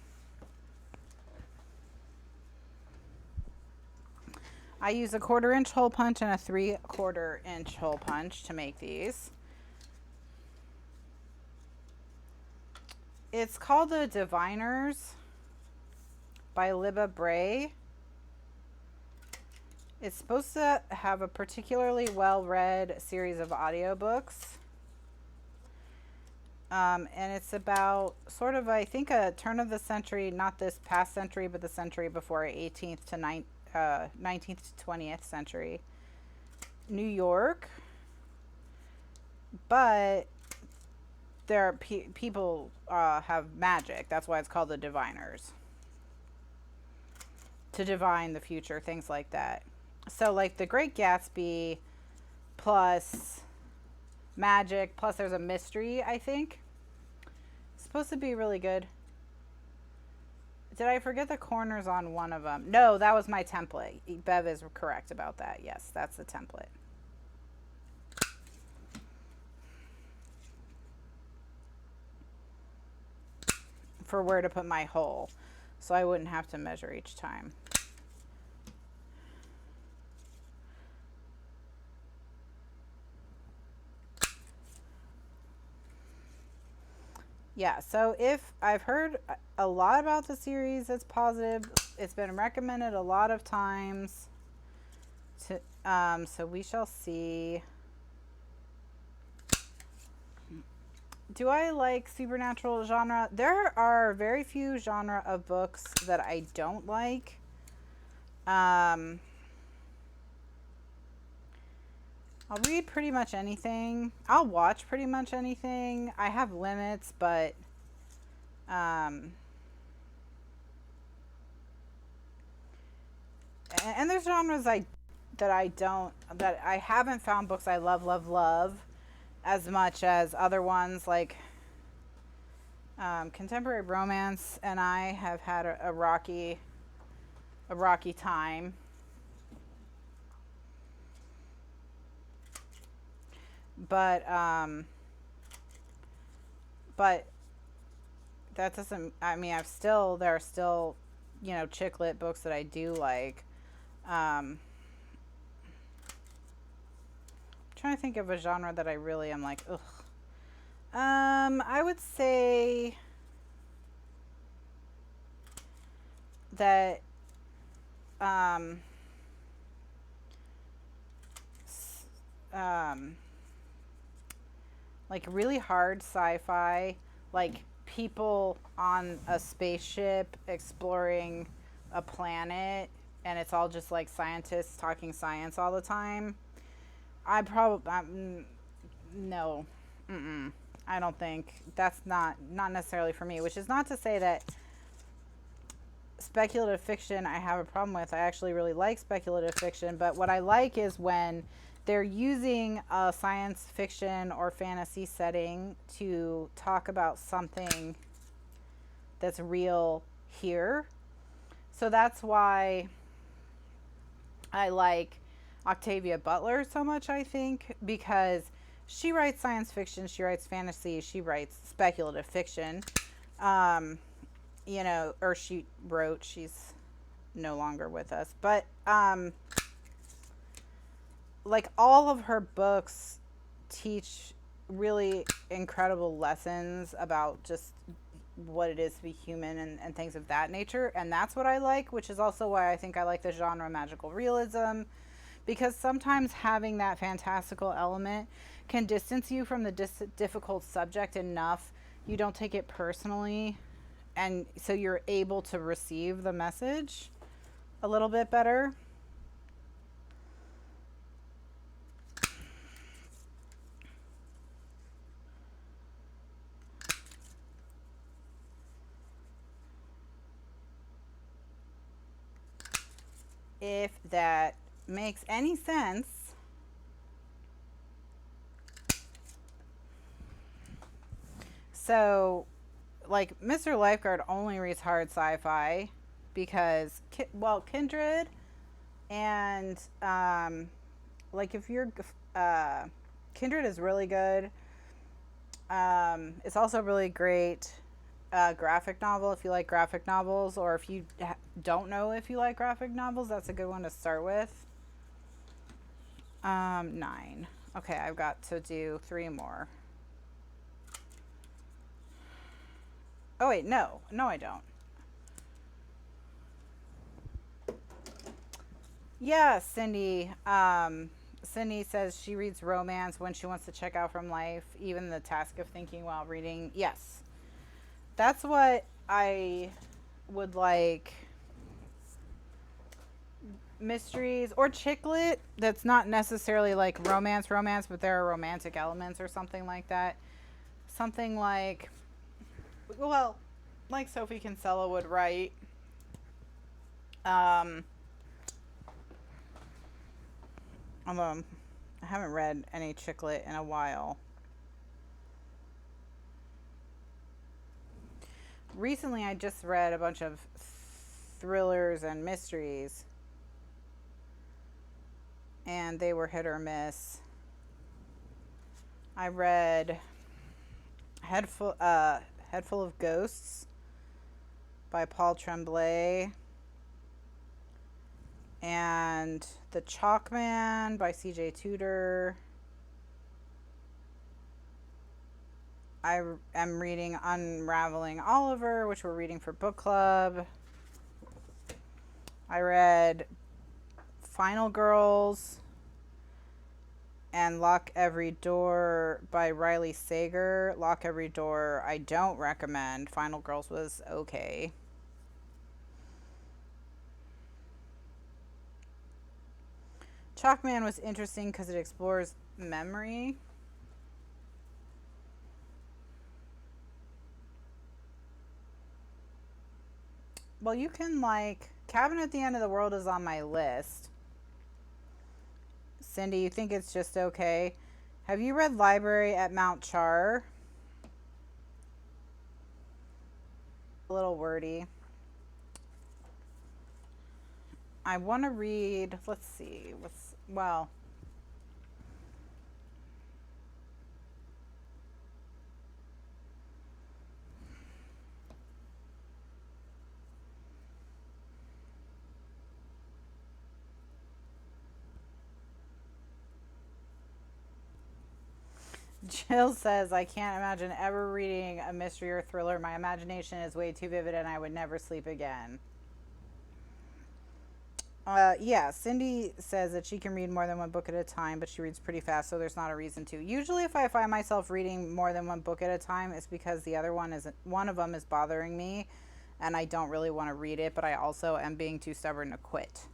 I use a 1/4 inch hole punch and a 3/4 inch hole punch to make these. It's called the Diviners by Libba Bray. It's supposed to have a particularly well-read series of audiobooks. And it's about sort of, I think, a turn of the century, not this past century, but the century before, 18th to 19th to 20th century New York. But there are people have magic. That's why it's called the Diviners. To divine the future, things like that. So like the Great Gatsby plus magic, plus there's a mystery, I think. It's supposed to be really good. Did I forget the corners on one of them? No, that was my template. Bev is correct about that. Yes, that's the template. For where to put my hole, so I wouldn't have to measure each time. Yeah, so if I've heard a lot about the series, it's positive. It's been recommended a lot of times. So we shall see. Do I like supernatural genre? There are very few genre of books that I don't like. I'll read pretty much anything. I'll watch pretty much anything. I have limits, but and there's genres that I haven't found books I love as much as other ones, like contemporary romance, and I have had a rocky time. But But that doesn't, I mean, there are still, you know, chick lit books that I do like. Trying to think of a genre that I really am like, ugh. I would say that um, like really hard sci-fi, like people on a spaceship exploring a planet, and it's all just like scientists talking science all the time. I probably no, I don't think that's not necessarily for me. Which is not to say that speculative fiction I have a problem with. I actually really like speculative fiction, but what I like is when they're using a science fiction or fantasy setting to talk about something that's real here. So that's why I like Octavia Butler so much, I think, because she writes science fiction, she writes fantasy, she writes speculative fiction. You know, or she wrote, she's no longer with us, but like all of her books teach really incredible lessons about just what it is to be human and things of that nature. And that's what I like, which is also why I think I like the genre magical realism, because sometimes having that fantastical element can distance you from the difficult subject enough you don't take it personally, and so you're able to receive the message a little bit better. If that makes any sense. So, like, Mr. Lifeguard only reads hard sci-fi because, well, Kindred and, like, if you're, Kindred is really good. It's also really great graphic novel if you like graphic novels, or if you don't know if you like graphic novels, that's a good one to start with. 9. Okay, I've got to do 3 more. Oh wait, no, I don't. Yeah, Cindy. Cindy says she reads romance when she wants to check out from life, even the task of thinking while reading. Yes, that's what I would like. Mysteries or chick lit that's not necessarily like romance, but there are romantic elements or something like that. Something like, well, like Sophie Kinsella would write. Although I haven't read any chick lit in a while. Recently, I just read a bunch of thrillers and mysteries, and they were hit or miss. I read Head Full of Ghosts by Paul Tremblay, and The Chalk Man by C.J. Tudor. I am reading Unraveling Oliver, which we're reading for book club. I read Final Girls and Lock Every Door by Riley Sager. Lock Every Door I don't recommend. Final Girls was okay. Chalkman was interesting because it explores memory. Well, you can like Cabin at the End of the World is on my list. Cindy, you think it's just okay? Have you read Library at Mount Char? A little wordy. I want to read, let's see, well, Jill says, I can't imagine ever reading a mystery or thriller. My imagination is way too vivid and I would never sleep again. Yeah, Cindy says that she can read more than one book at a time, but she reads pretty fast, so there's not a reason to. Usually if I find myself reading more than one book at a time, it's because the other one of them is bothering me, and I don't really want to read it, but I also am being too stubborn to quit.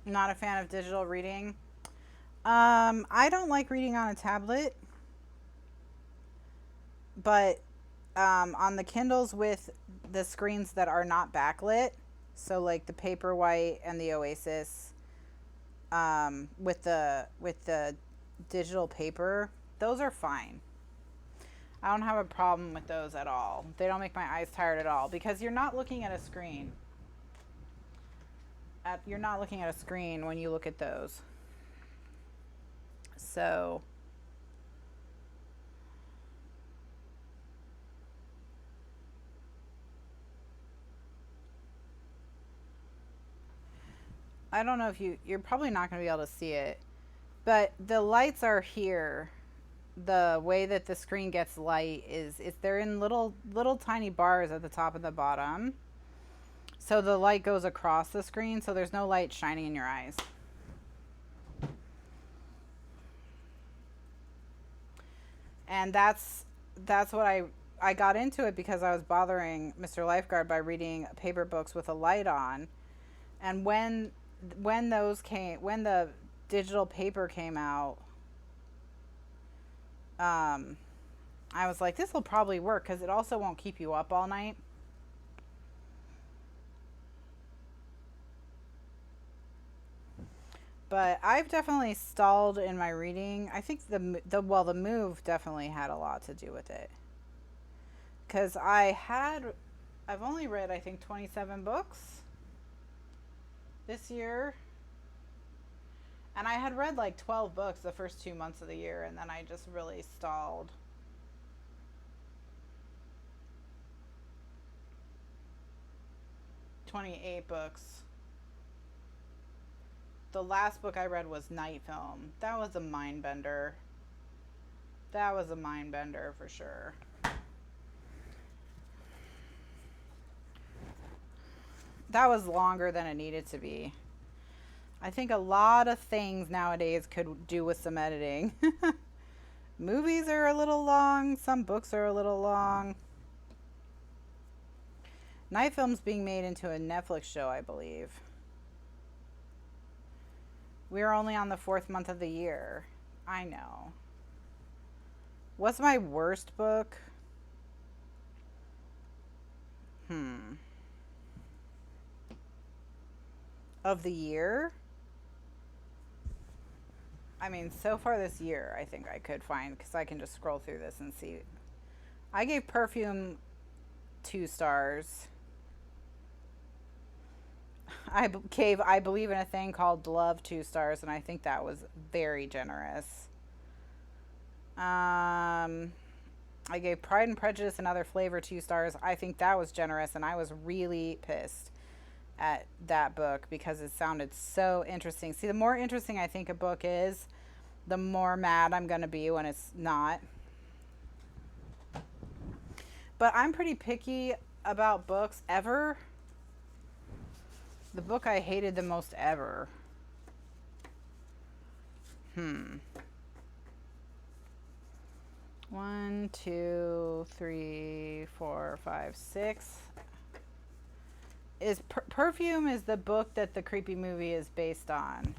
Not a fan of digital reading. I don't like reading on a tablet, but on the Kindles with the screens that are not backlit, so like the Paperwhite and the Oasis, with the digital paper, those are fine. I don't have a problem with those at all. They don't make my eyes tired at all because you're not looking at a screen. You're not looking at a screen when you look at those. So I don't know if you're probably not going to be able to see it, but the lights are here. The way that the screen gets light is they're in little tiny bars at the top and the bottom. So the light goes across the screen, so there's no light shining in your eyes. And that's what I got into it because I was bothering Mr. Lifeguard by reading paper books with a light on. And when the digital paper came out, I was like, this will probably work because it also won't keep you up all night. But I've definitely stalled in my reading. I think the move definitely had a lot to do with it. Because I've only read, I think, 27 books this year. And I had read like 12 books the first 2 months of the year, and then I just really stalled. "28 books. The last book I read was Night Film. That was a mind bender. That was a mind bender for sure. That was longer than it needed to be. I think a lot of things nowadays could do with some editing. Movies are a little long. Some books are a little long. Night Film's being made into a Netflix show, I believe. We're only on the 4th month of the year. I know. What's my worst book? Of the year? I mean, so far this year, I think I could find, because I can just scroll through this and see. I gave Perfume 2 stars. I gave I Believe in a Thing Called Love 2 stars, and I think that was very generous. I gave Pride and Prejudice and Other Flavor 2 stars. I think that was generous, and I was really pissed at that book because it sounded so interesting. See, the more interesting I think a book is, the more mad I'm going to be when it's not. But I'm pretty picky about books ever. The book I hated the most ever. 1, 2, 3, 4, 5, 6. Is Perfume is the book that the creepy movie is based on.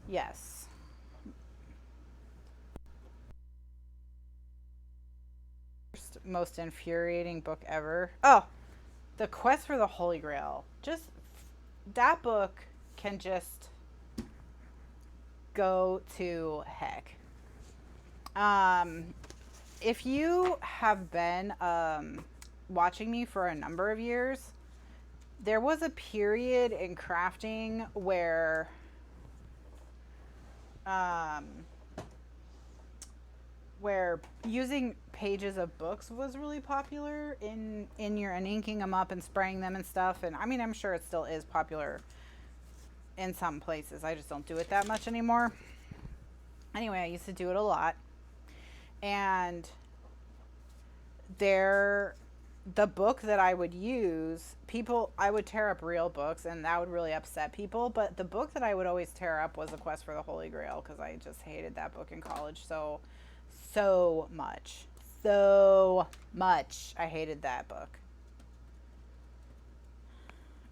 Yes. Most infuriating book ever. Oh, The Quest for the Holy Grail. Just that book can just go to heck. if you have been watching me for a number of years, there was a period in crafting where using pages of books was really popular and inking them up and spraying them and stuff. And I mean, I'm sure it still is popular in some places. I just don't do it that much anymore. Anyway, I used to do it a lot. And the book that I would use, I would tear up real books and that would really upset people. But the book that I would always tear up was A Quest for the Holy Grail, because I just hated that book in college so much. So much. I hated that book.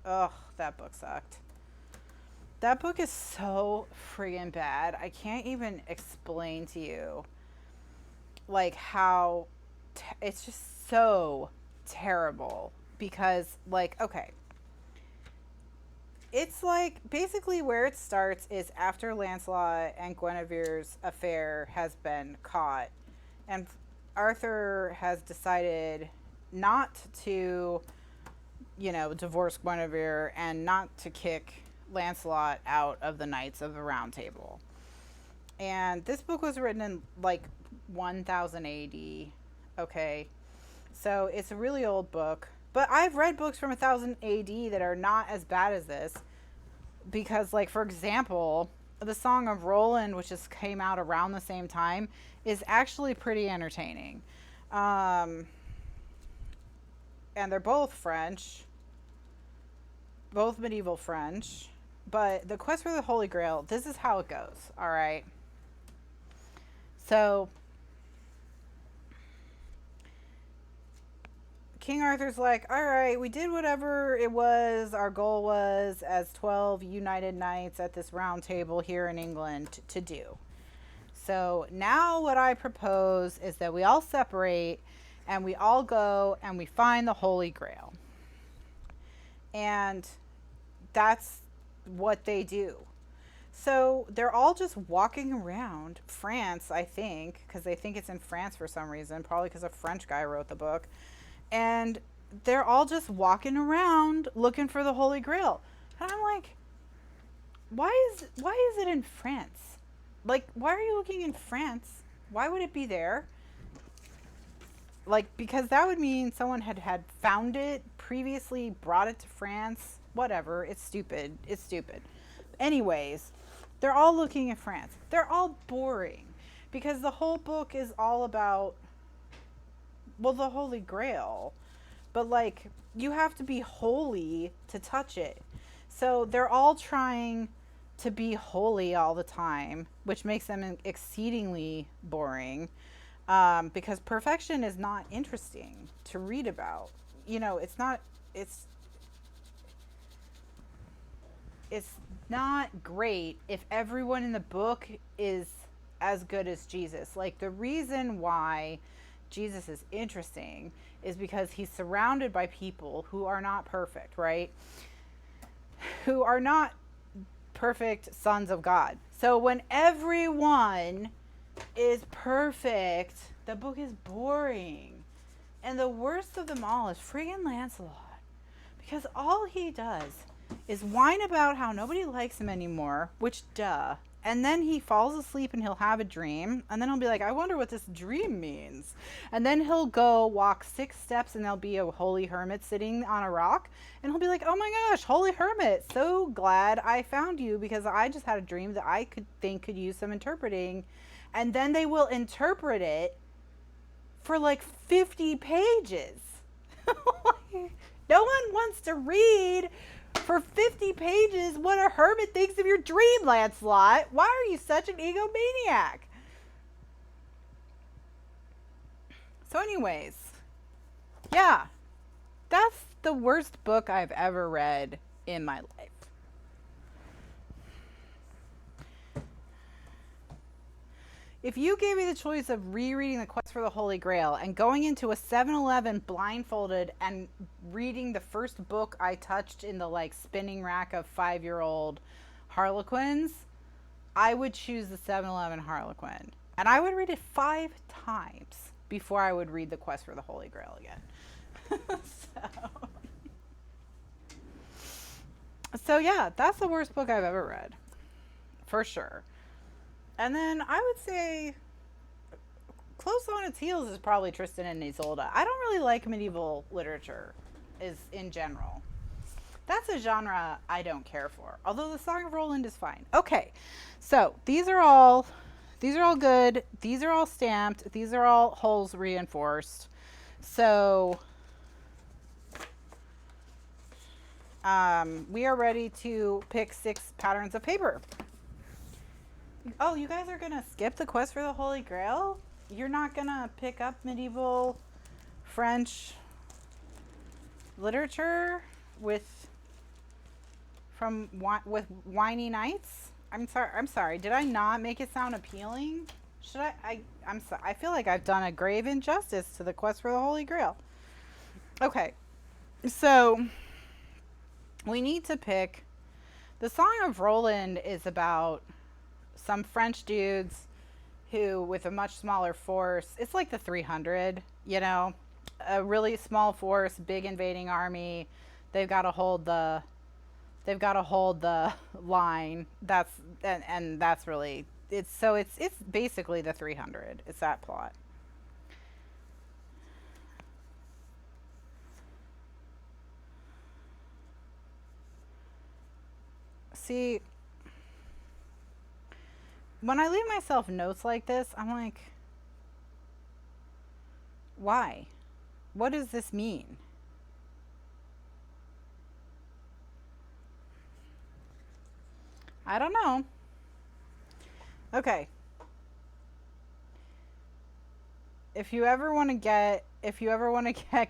Ugh, that book sucked. That book is so friggin' bad. I can't even explain to you like how it's just so terrible, because like, okay, it's like basically where it starts is after Lancelot and Guinevere's affair has been caught, and Arthur has decided not to, divorce Guinevere and not to kick Lancelot out of the Knights of the Round Table. And this book was written in like 1000 AD. Okay, so it's a really old book. But I've read books from 1000 AD that are not as bad as this. Because, like, for example, the Song of Roland, which came out around the same time, is actually pretty entertaining. And they're both French. Both medieval French. But The Quest for the Holy Grail, this is how it goes, all right? So King Arthur's like, all right, we did whatever it was, our goal was as 12 united knights at this round table here in England to do. So now what I propose is that we all separate and we all go and we find the Holy Grail. And that's what they do. So they're all just walking around France, I think, because they think it's in France for some reason, probably because a French guy wrote the book. And they're all just walking around looking for the Holy Grail. And I'm like, why is it in France? Like, why are you looking in France? Why would it be there? Like, because that would mean someone had found it previously, brought it to France. Whatever. It's stupid. It's stupid. Anyways, they're all looking at France. They're all boring because the whole book is all about, well, the Holy Grail, but like, you have to be holy to touch it. So they're all trying to be holy all the time, which makes them exceedingly boring, because perfection is not interesting to read about. It's not great if everyone in the book is as good as Jesus. Like, the reason why Jesus is interesting is because he's surrounded by people who are not perfect, right? Who are not perfect sons of God. So when everyone is perfect, the book is boring. And the worst of them all is friggin' Lancelot. Because all he does is whine about how nobody likes him anymore, which duh. And then he falls asleep and he'll have a dream. And then he'll be like, I wonder what this dream means. And then he'll go walk 6 steps and there'll be a holy hermit sitting on a rock. And he'll be like, oh my gosh, holy hermit. So glad I found you because I just had a dream that I could use some interpreting. And then they will interpret it for like 50 pages. No one wants to read for 50 pages what a hermit thinks of your dream, Lancelot. Why are you such an egomaniac? So anyways, yeah, that's the worst book I've ever read in my life. If you gave me the choice of rereading The Quest for the Holy Grail and going into a 7-Eleven blindfolded and reading the first book I touched in the like spinning rack of 5-year-old Harlequins, I would choose the 7-Eleven Harlequin. And I would read it 5 times before I would read The Quest for the Holy Grail again. So yeah, that's the worst book I've ever read, for sure. And then I would say close on its heels is probably Tristan and Isolde. I don't really like medieval literature in general. That's a genre I don't care for. Although the Song of Roland is fine. Okay, so these are all good. These are all stamped. These are all holes reinforced. So we are ready to pick 6 patterns of paper. Oh, you guys are gonna skip The Quest for the Holy Grail? You're not gonna pick up medieval French literature with whiny knights? I'm sorry. Did I not make it sound appealing? Should I'm sorry. I feel like I've done a grave injustice to The Quest for the Holy Grail. Okay. So we need to pick. The Song of Roland is about some French dudes who, with a much smaller force, it's like the 300, you know, a really small force, big invading army. They've got to hold the line. That's really, it's basically the 300. It's that plot. See, when I leave myself notes like this, I'm like, why? What does this mean? I don't know. Okay. If you ever want to get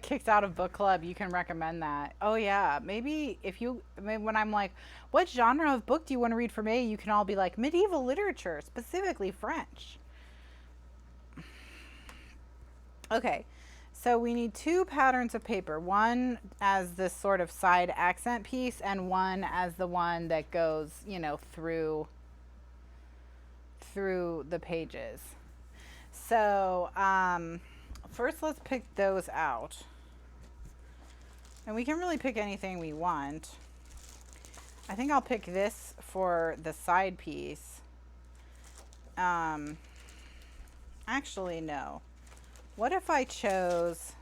kicked out of book club, you can recommend that. Oh yeah, maybe when I'm like, what genre of book do you want to read for me? You can all be like, medieval literature, specifically French. Okay, so we need 2 patterns of paper. One as this sort of side accent piece, and one as the one that goes, you know, through the pages. So first let's pick those out. And we can really pick anything we want. I think I'll pick this for the side piece. Actually, no. What if I chose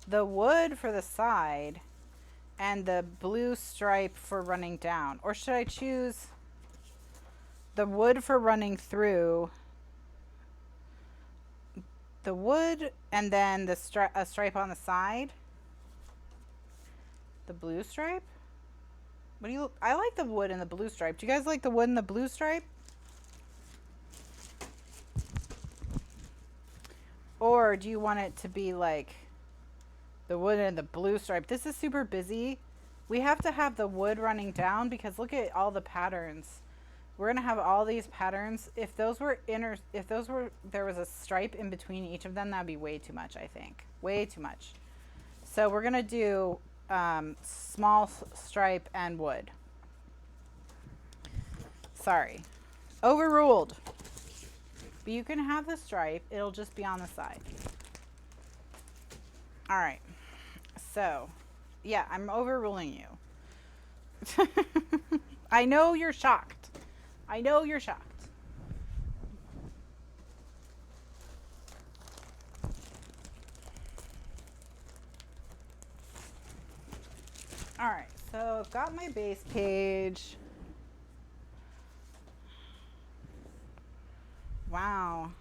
the wood for the side and the blue stripe for running down? Or should I choose the wood for running through, the wood, and then a stripe on the side? The blue stripe? I like the wood and the blue stripe. Do you guys like the wood and the blue stripe? Or do you want it to be like the wood and the blue stripe? This is super busy. We have to have the wood running down because look at all the patterns. We're gonna have all these patterns. If there was a stripe in between each of them, that'd be way too much, I think. Way too much. So we're gonna do small stripe and wood. Sorry. Overruled. But you can have the stripe. It'll just be on the side. All right. So, yeah, I'm overruling you. I know you're shocked. I know you're shocked. All right. So I've got my base page. Wow.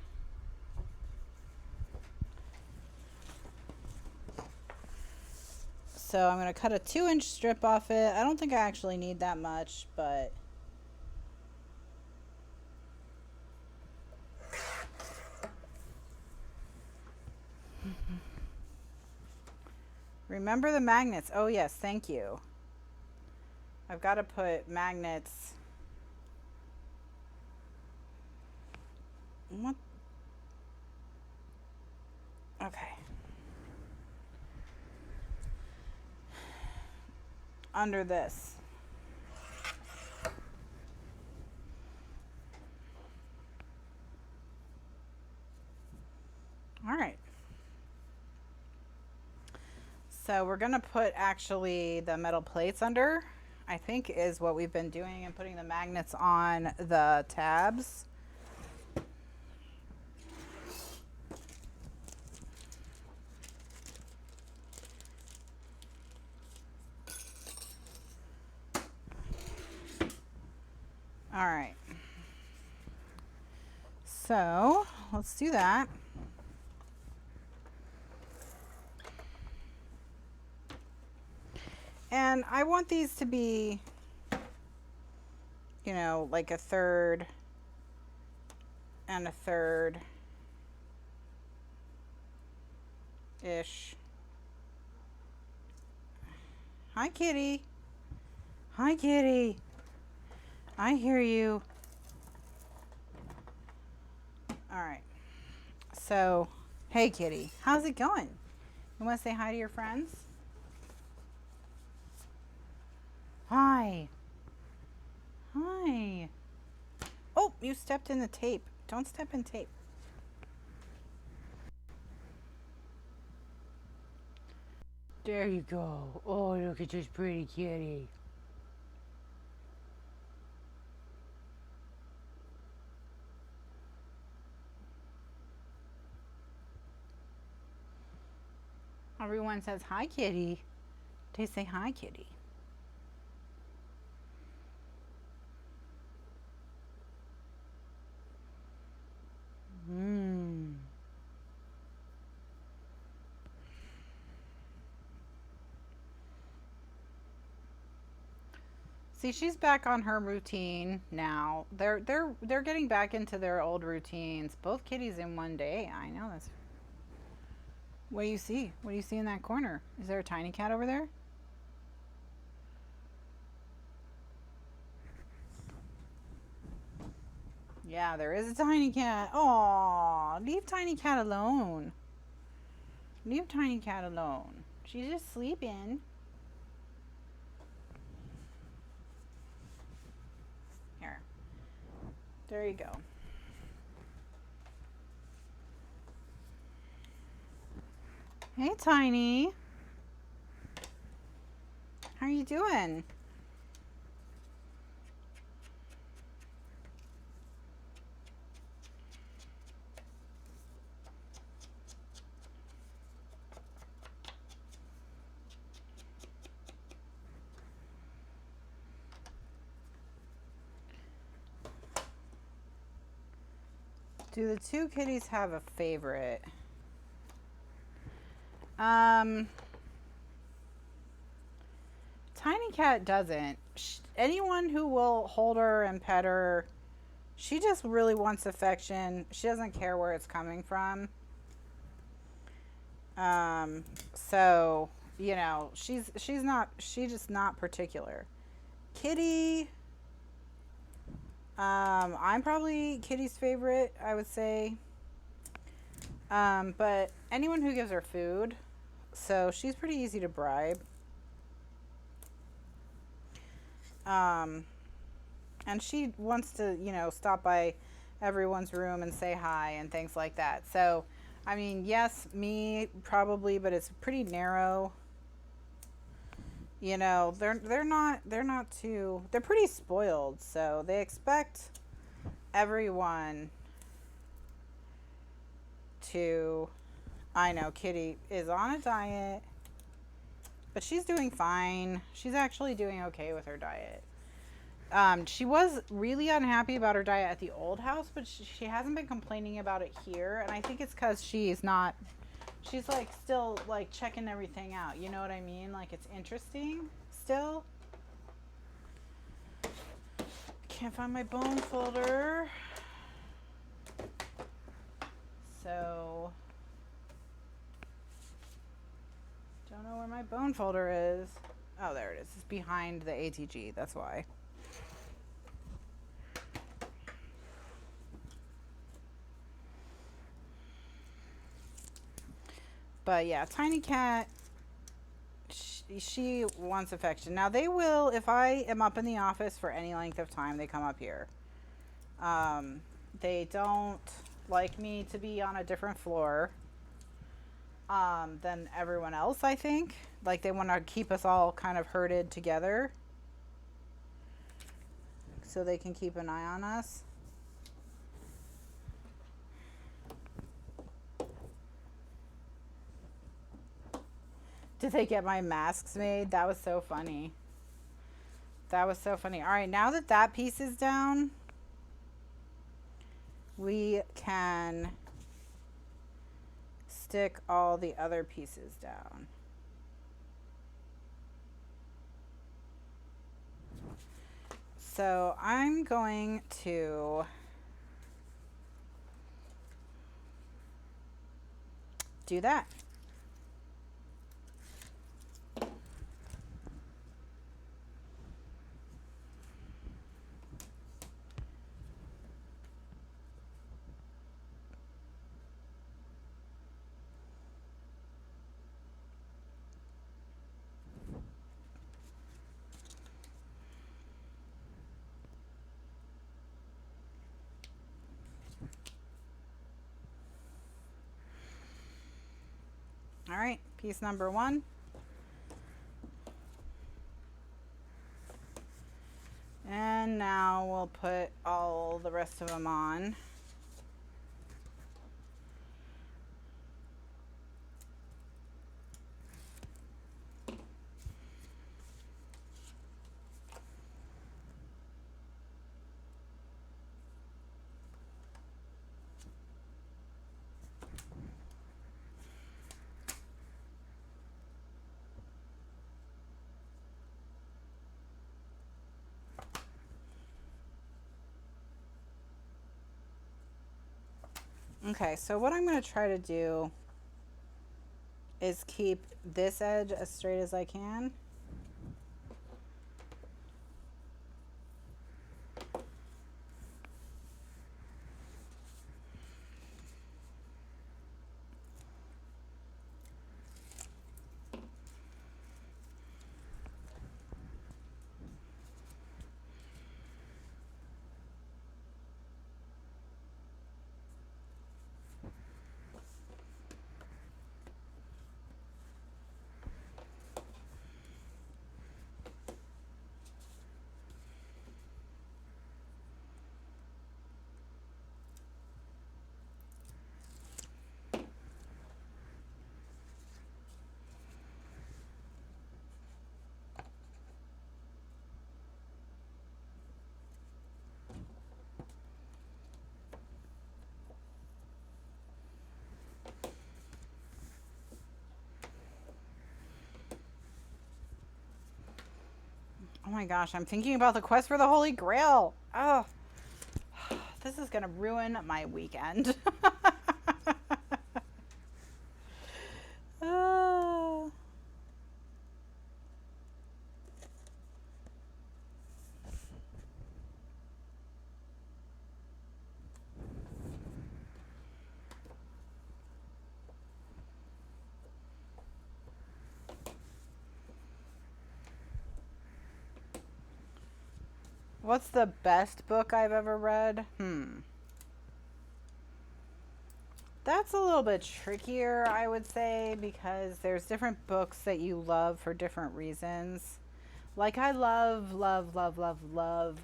So I'm going to cut a 2-inch strip off it. I don't think I actually need that much, but remember the magnets. Oh yes, thank you. I've got to put magnets. What? Okay. Under this. All right. So we're gonna put actually the metal plates under, I think is what we've been doing, and putting the magnets on the tabs. All right. So let's do that. And I want these to be, you know, like a third and a third ish. Hi, kitty. Hi, kitty. I hear you. All right. So, hey, kitty. How's it going? You want to say hi to your friends? Hi. Hi. Oh, you stepped in the tape. Don't step in tape. There you go. Oh, look at this pretty kitty. Everyone says hi, kitty. They say hi, kitty. See, she's back on her routine now. They're getting back into their old routines. Both kitties in one day. I know this. What do you see? What do you see in that corner? Is there a tiny cat over there? Yeah, there is a tiny cat. Aw, leave tiny cat alone. Leave tiny cat alone. She's just sleeping. Here. There you go. Hey, Tiny. How are you doing? Do the two kitties have a favorite? Tiny Cat doesn't. Anyone who will hold her and pet her, she just really wants affection. She doesn't care where it's coming from. So, you know, she's just not particular. Kitty, I'm probably Kitty's favorite, I would say. But anyone who gives her food, so she's pretty easy to bribe. And she wants to, you know, stop by everyone's room and say hi and things like that. So, I mean, yes, me probably, but it's pretty narrow. You know, they're not too, they're pretty spoiled, so they expect everyone to, I know Kitty is on a diet, but she's doing fine. She's actually doing okay with her diet. She was really unhappy about her diet at the old house, but she hasn't been complaining about it here, and I think it's because she's like still like checking everything out, you know what I mean? Like, it's interesting still. Can't find my bone folder, so don't know where my bone folder is. Oh, there it is. It's behind the ATG, that's why. But yeah, Tiny Cat, she wants affection. Now they will, if I am up in the office for any length of time, they come up here. They don't like me to be on a different floor. than everyone else, I think. Like they want to keep us all kind of herded together so they can keep an eye on us. Did they get my masks made? That was so funny. That was so funny. All right, now that that piece is down, we can stick all the other pieces down. So I'm going to do that. All right, piece number 1. And now we'll put all the rest of them on. Okay, so what I'm going to try to do is keep this edge as straight as I can. Oh my gosh, I'm thinking about the quest for the Holy Grail. Oh, this is going to ruin my weekend. Oh. What's the best book I've ever read? That's a little bit trickier, I would say, because there's different books that you love for different reasons. Like I love The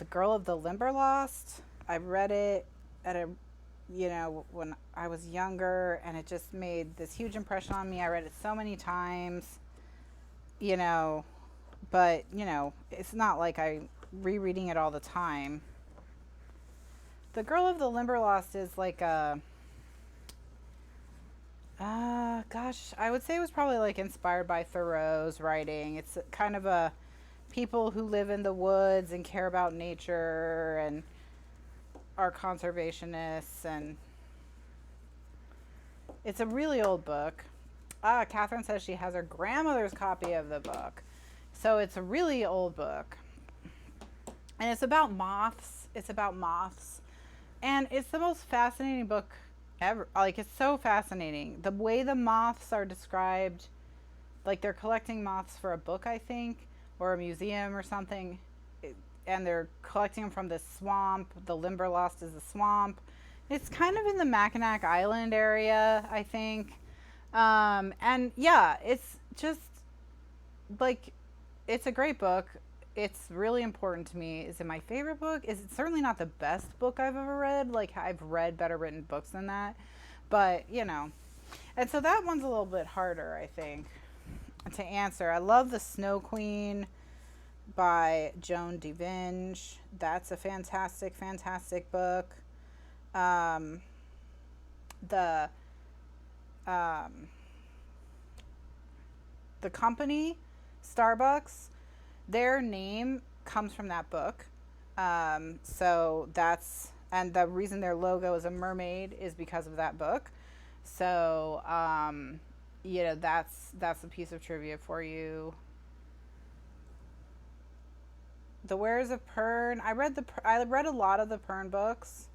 Girl of the Limberlost. I read it at a, when I was younger, and it just made this huge impression on me. I read it so many times, but, it's not like I'm rereading it all the time. The Girl of the Limberlost is like a, gosh, I would say it was probably like inspired by Thoreau's writing. It's kind of a people who live in the woods and care about nature and are conservationists, and it's a really old book. Kathryn says she has her grandmother's copy of the book. So it's a really old book. And it's about moths. And it's the most fascinating book ever. Like, it's so fascinating. The way the moths are described, like they're collecting moths for a book, I think, or a museum or something. And they're collecting them from this swamp. The Limberlost is a swamp. It's kind of in the Mackinac Island area, I think. And yeah, it's just like, it's a great book. It's really important to me. Is it my favorite book? Is it certainly not the best book I've ever read? Like, I've read better written books than that. But, you know. And so that one's a little bit harder, I think, to answer. I love The Snow Queen by Joan DeVinge. That's a fantastic, fantastic book. Um, the um, the company, Starbucks, their name comes from that book. So that's, and the reason their logo is a mermaid is because of that book. So, you know, that's a piece of trivia for you. The Wares of Pern. I read a lot of the Pern books.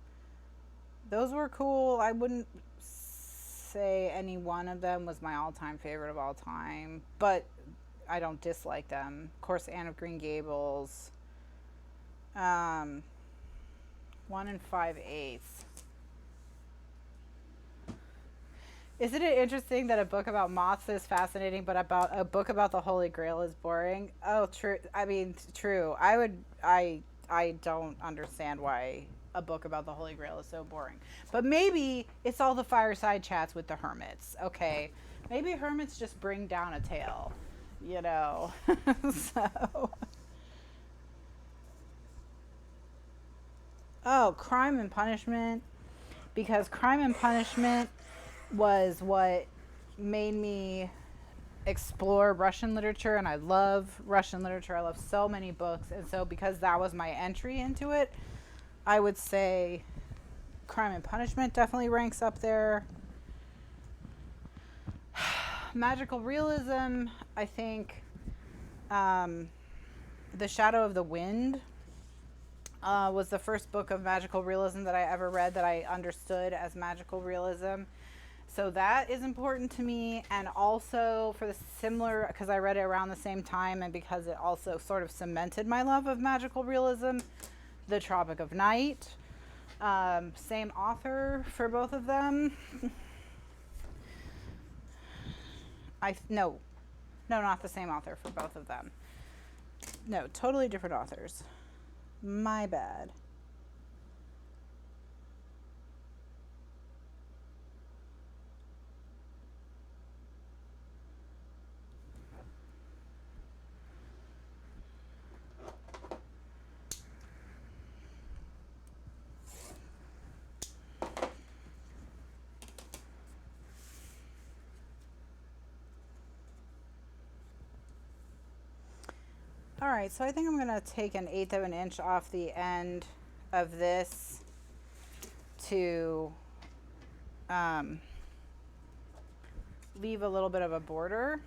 Those were cool. I wouldn't say any one of them was my all-time favorite of all time, but I don't dislike them. Of course, Anne of Green Gables. 1 5/8. Isn't it interesting that a book about moths is fascinating, but about a book about the Holy Grail is boring? Oh, true. I mean, true. I don't understand why a book about the Holy Grail is so boring. But maybe it's all the fireside chats with the hermits. Okay. Maybe hermits just bring down a tale, you know. So. Oh, Crime and Punishment. Because Crime and Punishment was what made me explore Russian literature, and I love Russian literature. I love so many books, and so because that was my entry into it, I would say Crime and Punishment definitely ranks up there. Magical realism, I think The Shadow of the Wind was the first book of magical realism that I ever read that I understood as magical realism. So that is important to me, and also for the similar, because I read it around the same time, and because it also sort of cemented my love of magical realism, The Tropic of Night. Same author for both of them. No, not the same author for both of them. No, totally different authors. My bad. All right, so I think I'm going to take 1/8 of an inch off the end of this to leave a little bit of a border.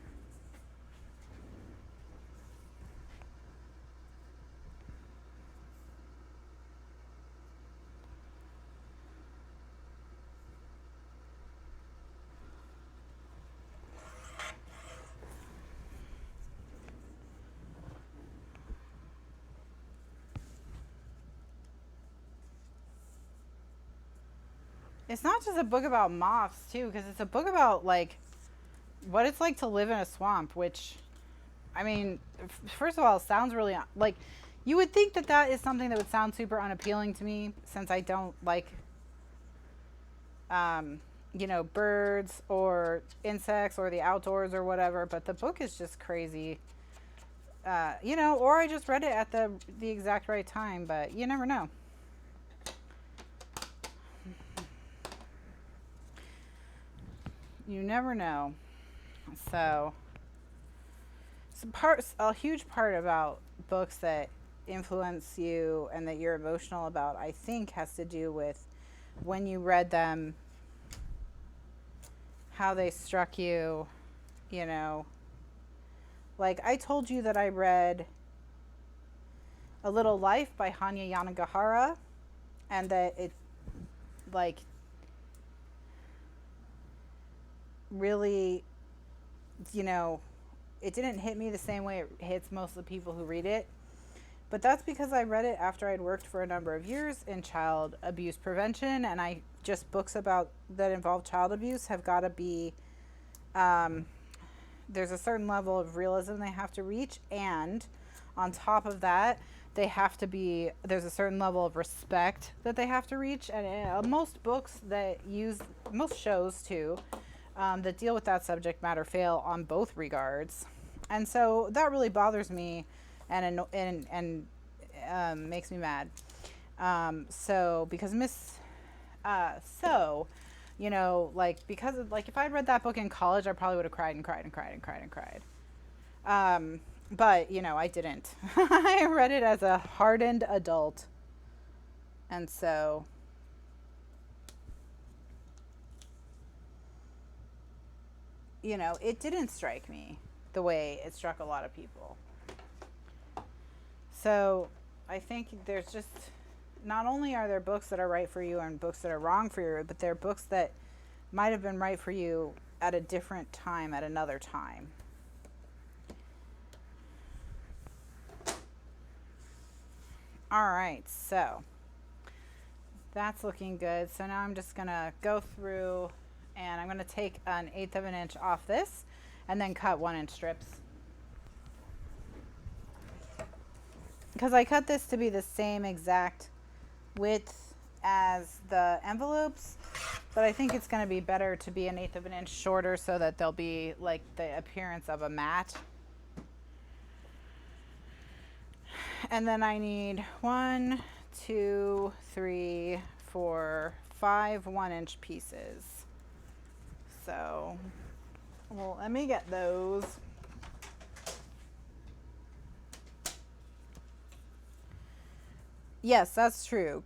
It's not just a book about moths, too, because it's a book about, like, what it's like to live in a swamp, which, I mean, first of all, sounds really, like, you would think that that is something that would sound super unappealing to me, since I don't like, you know, birds or insects or the outdoors or whatever, but the book is just crazy. You know, or I just read it at the exact right time, but you never know. You never know. So a huge part about books that influence you and that you're emotional about, I think, has to do with when you read them, how they struck you, you know. Like, I told you that I read A Little Life by Hanya Yanagihara, and that it, like, really, you know, it didn't hit me the same way it hits most of the people who read it. But that's because I read it after I'd worked for a number of years in child abuse prevention, and books about that involve child abuse have got to be There's a certain level of realism they have to reach, and on top of that, they have to be, there's a certain level of respect that they have to reach. And most books that use, most shows too, that deal with that subject matter fail on both regards. And so that really bothers me and makes me mad. So because you know, like, because of, like, if I'd read that book in college, I probably would have cried and cried and cried and cried and cried. But, you know, I didn't. I read it as a hardened adult. And so, you know, it didn't strike me the way it struck a lot of people. So I think there's just, not only are there books that are right for you and books that are wrong for you, but there are books that might have been right for you at a different time, at another time. All right, so that's looking good. So now I'm just gonna go through and I'm gonna take an 1/8 of an inch off this and then cut 1-inch strips. Because I cut this to be the same exact width as the envelopes, but I think it's going to be better to be an 1/8 of an inch shorter so that they'll be like the appearance of a mat. And then I need 1, 2, 3, 4, 5 1-inch pieces. So, well, let me get those. Yes, that's true.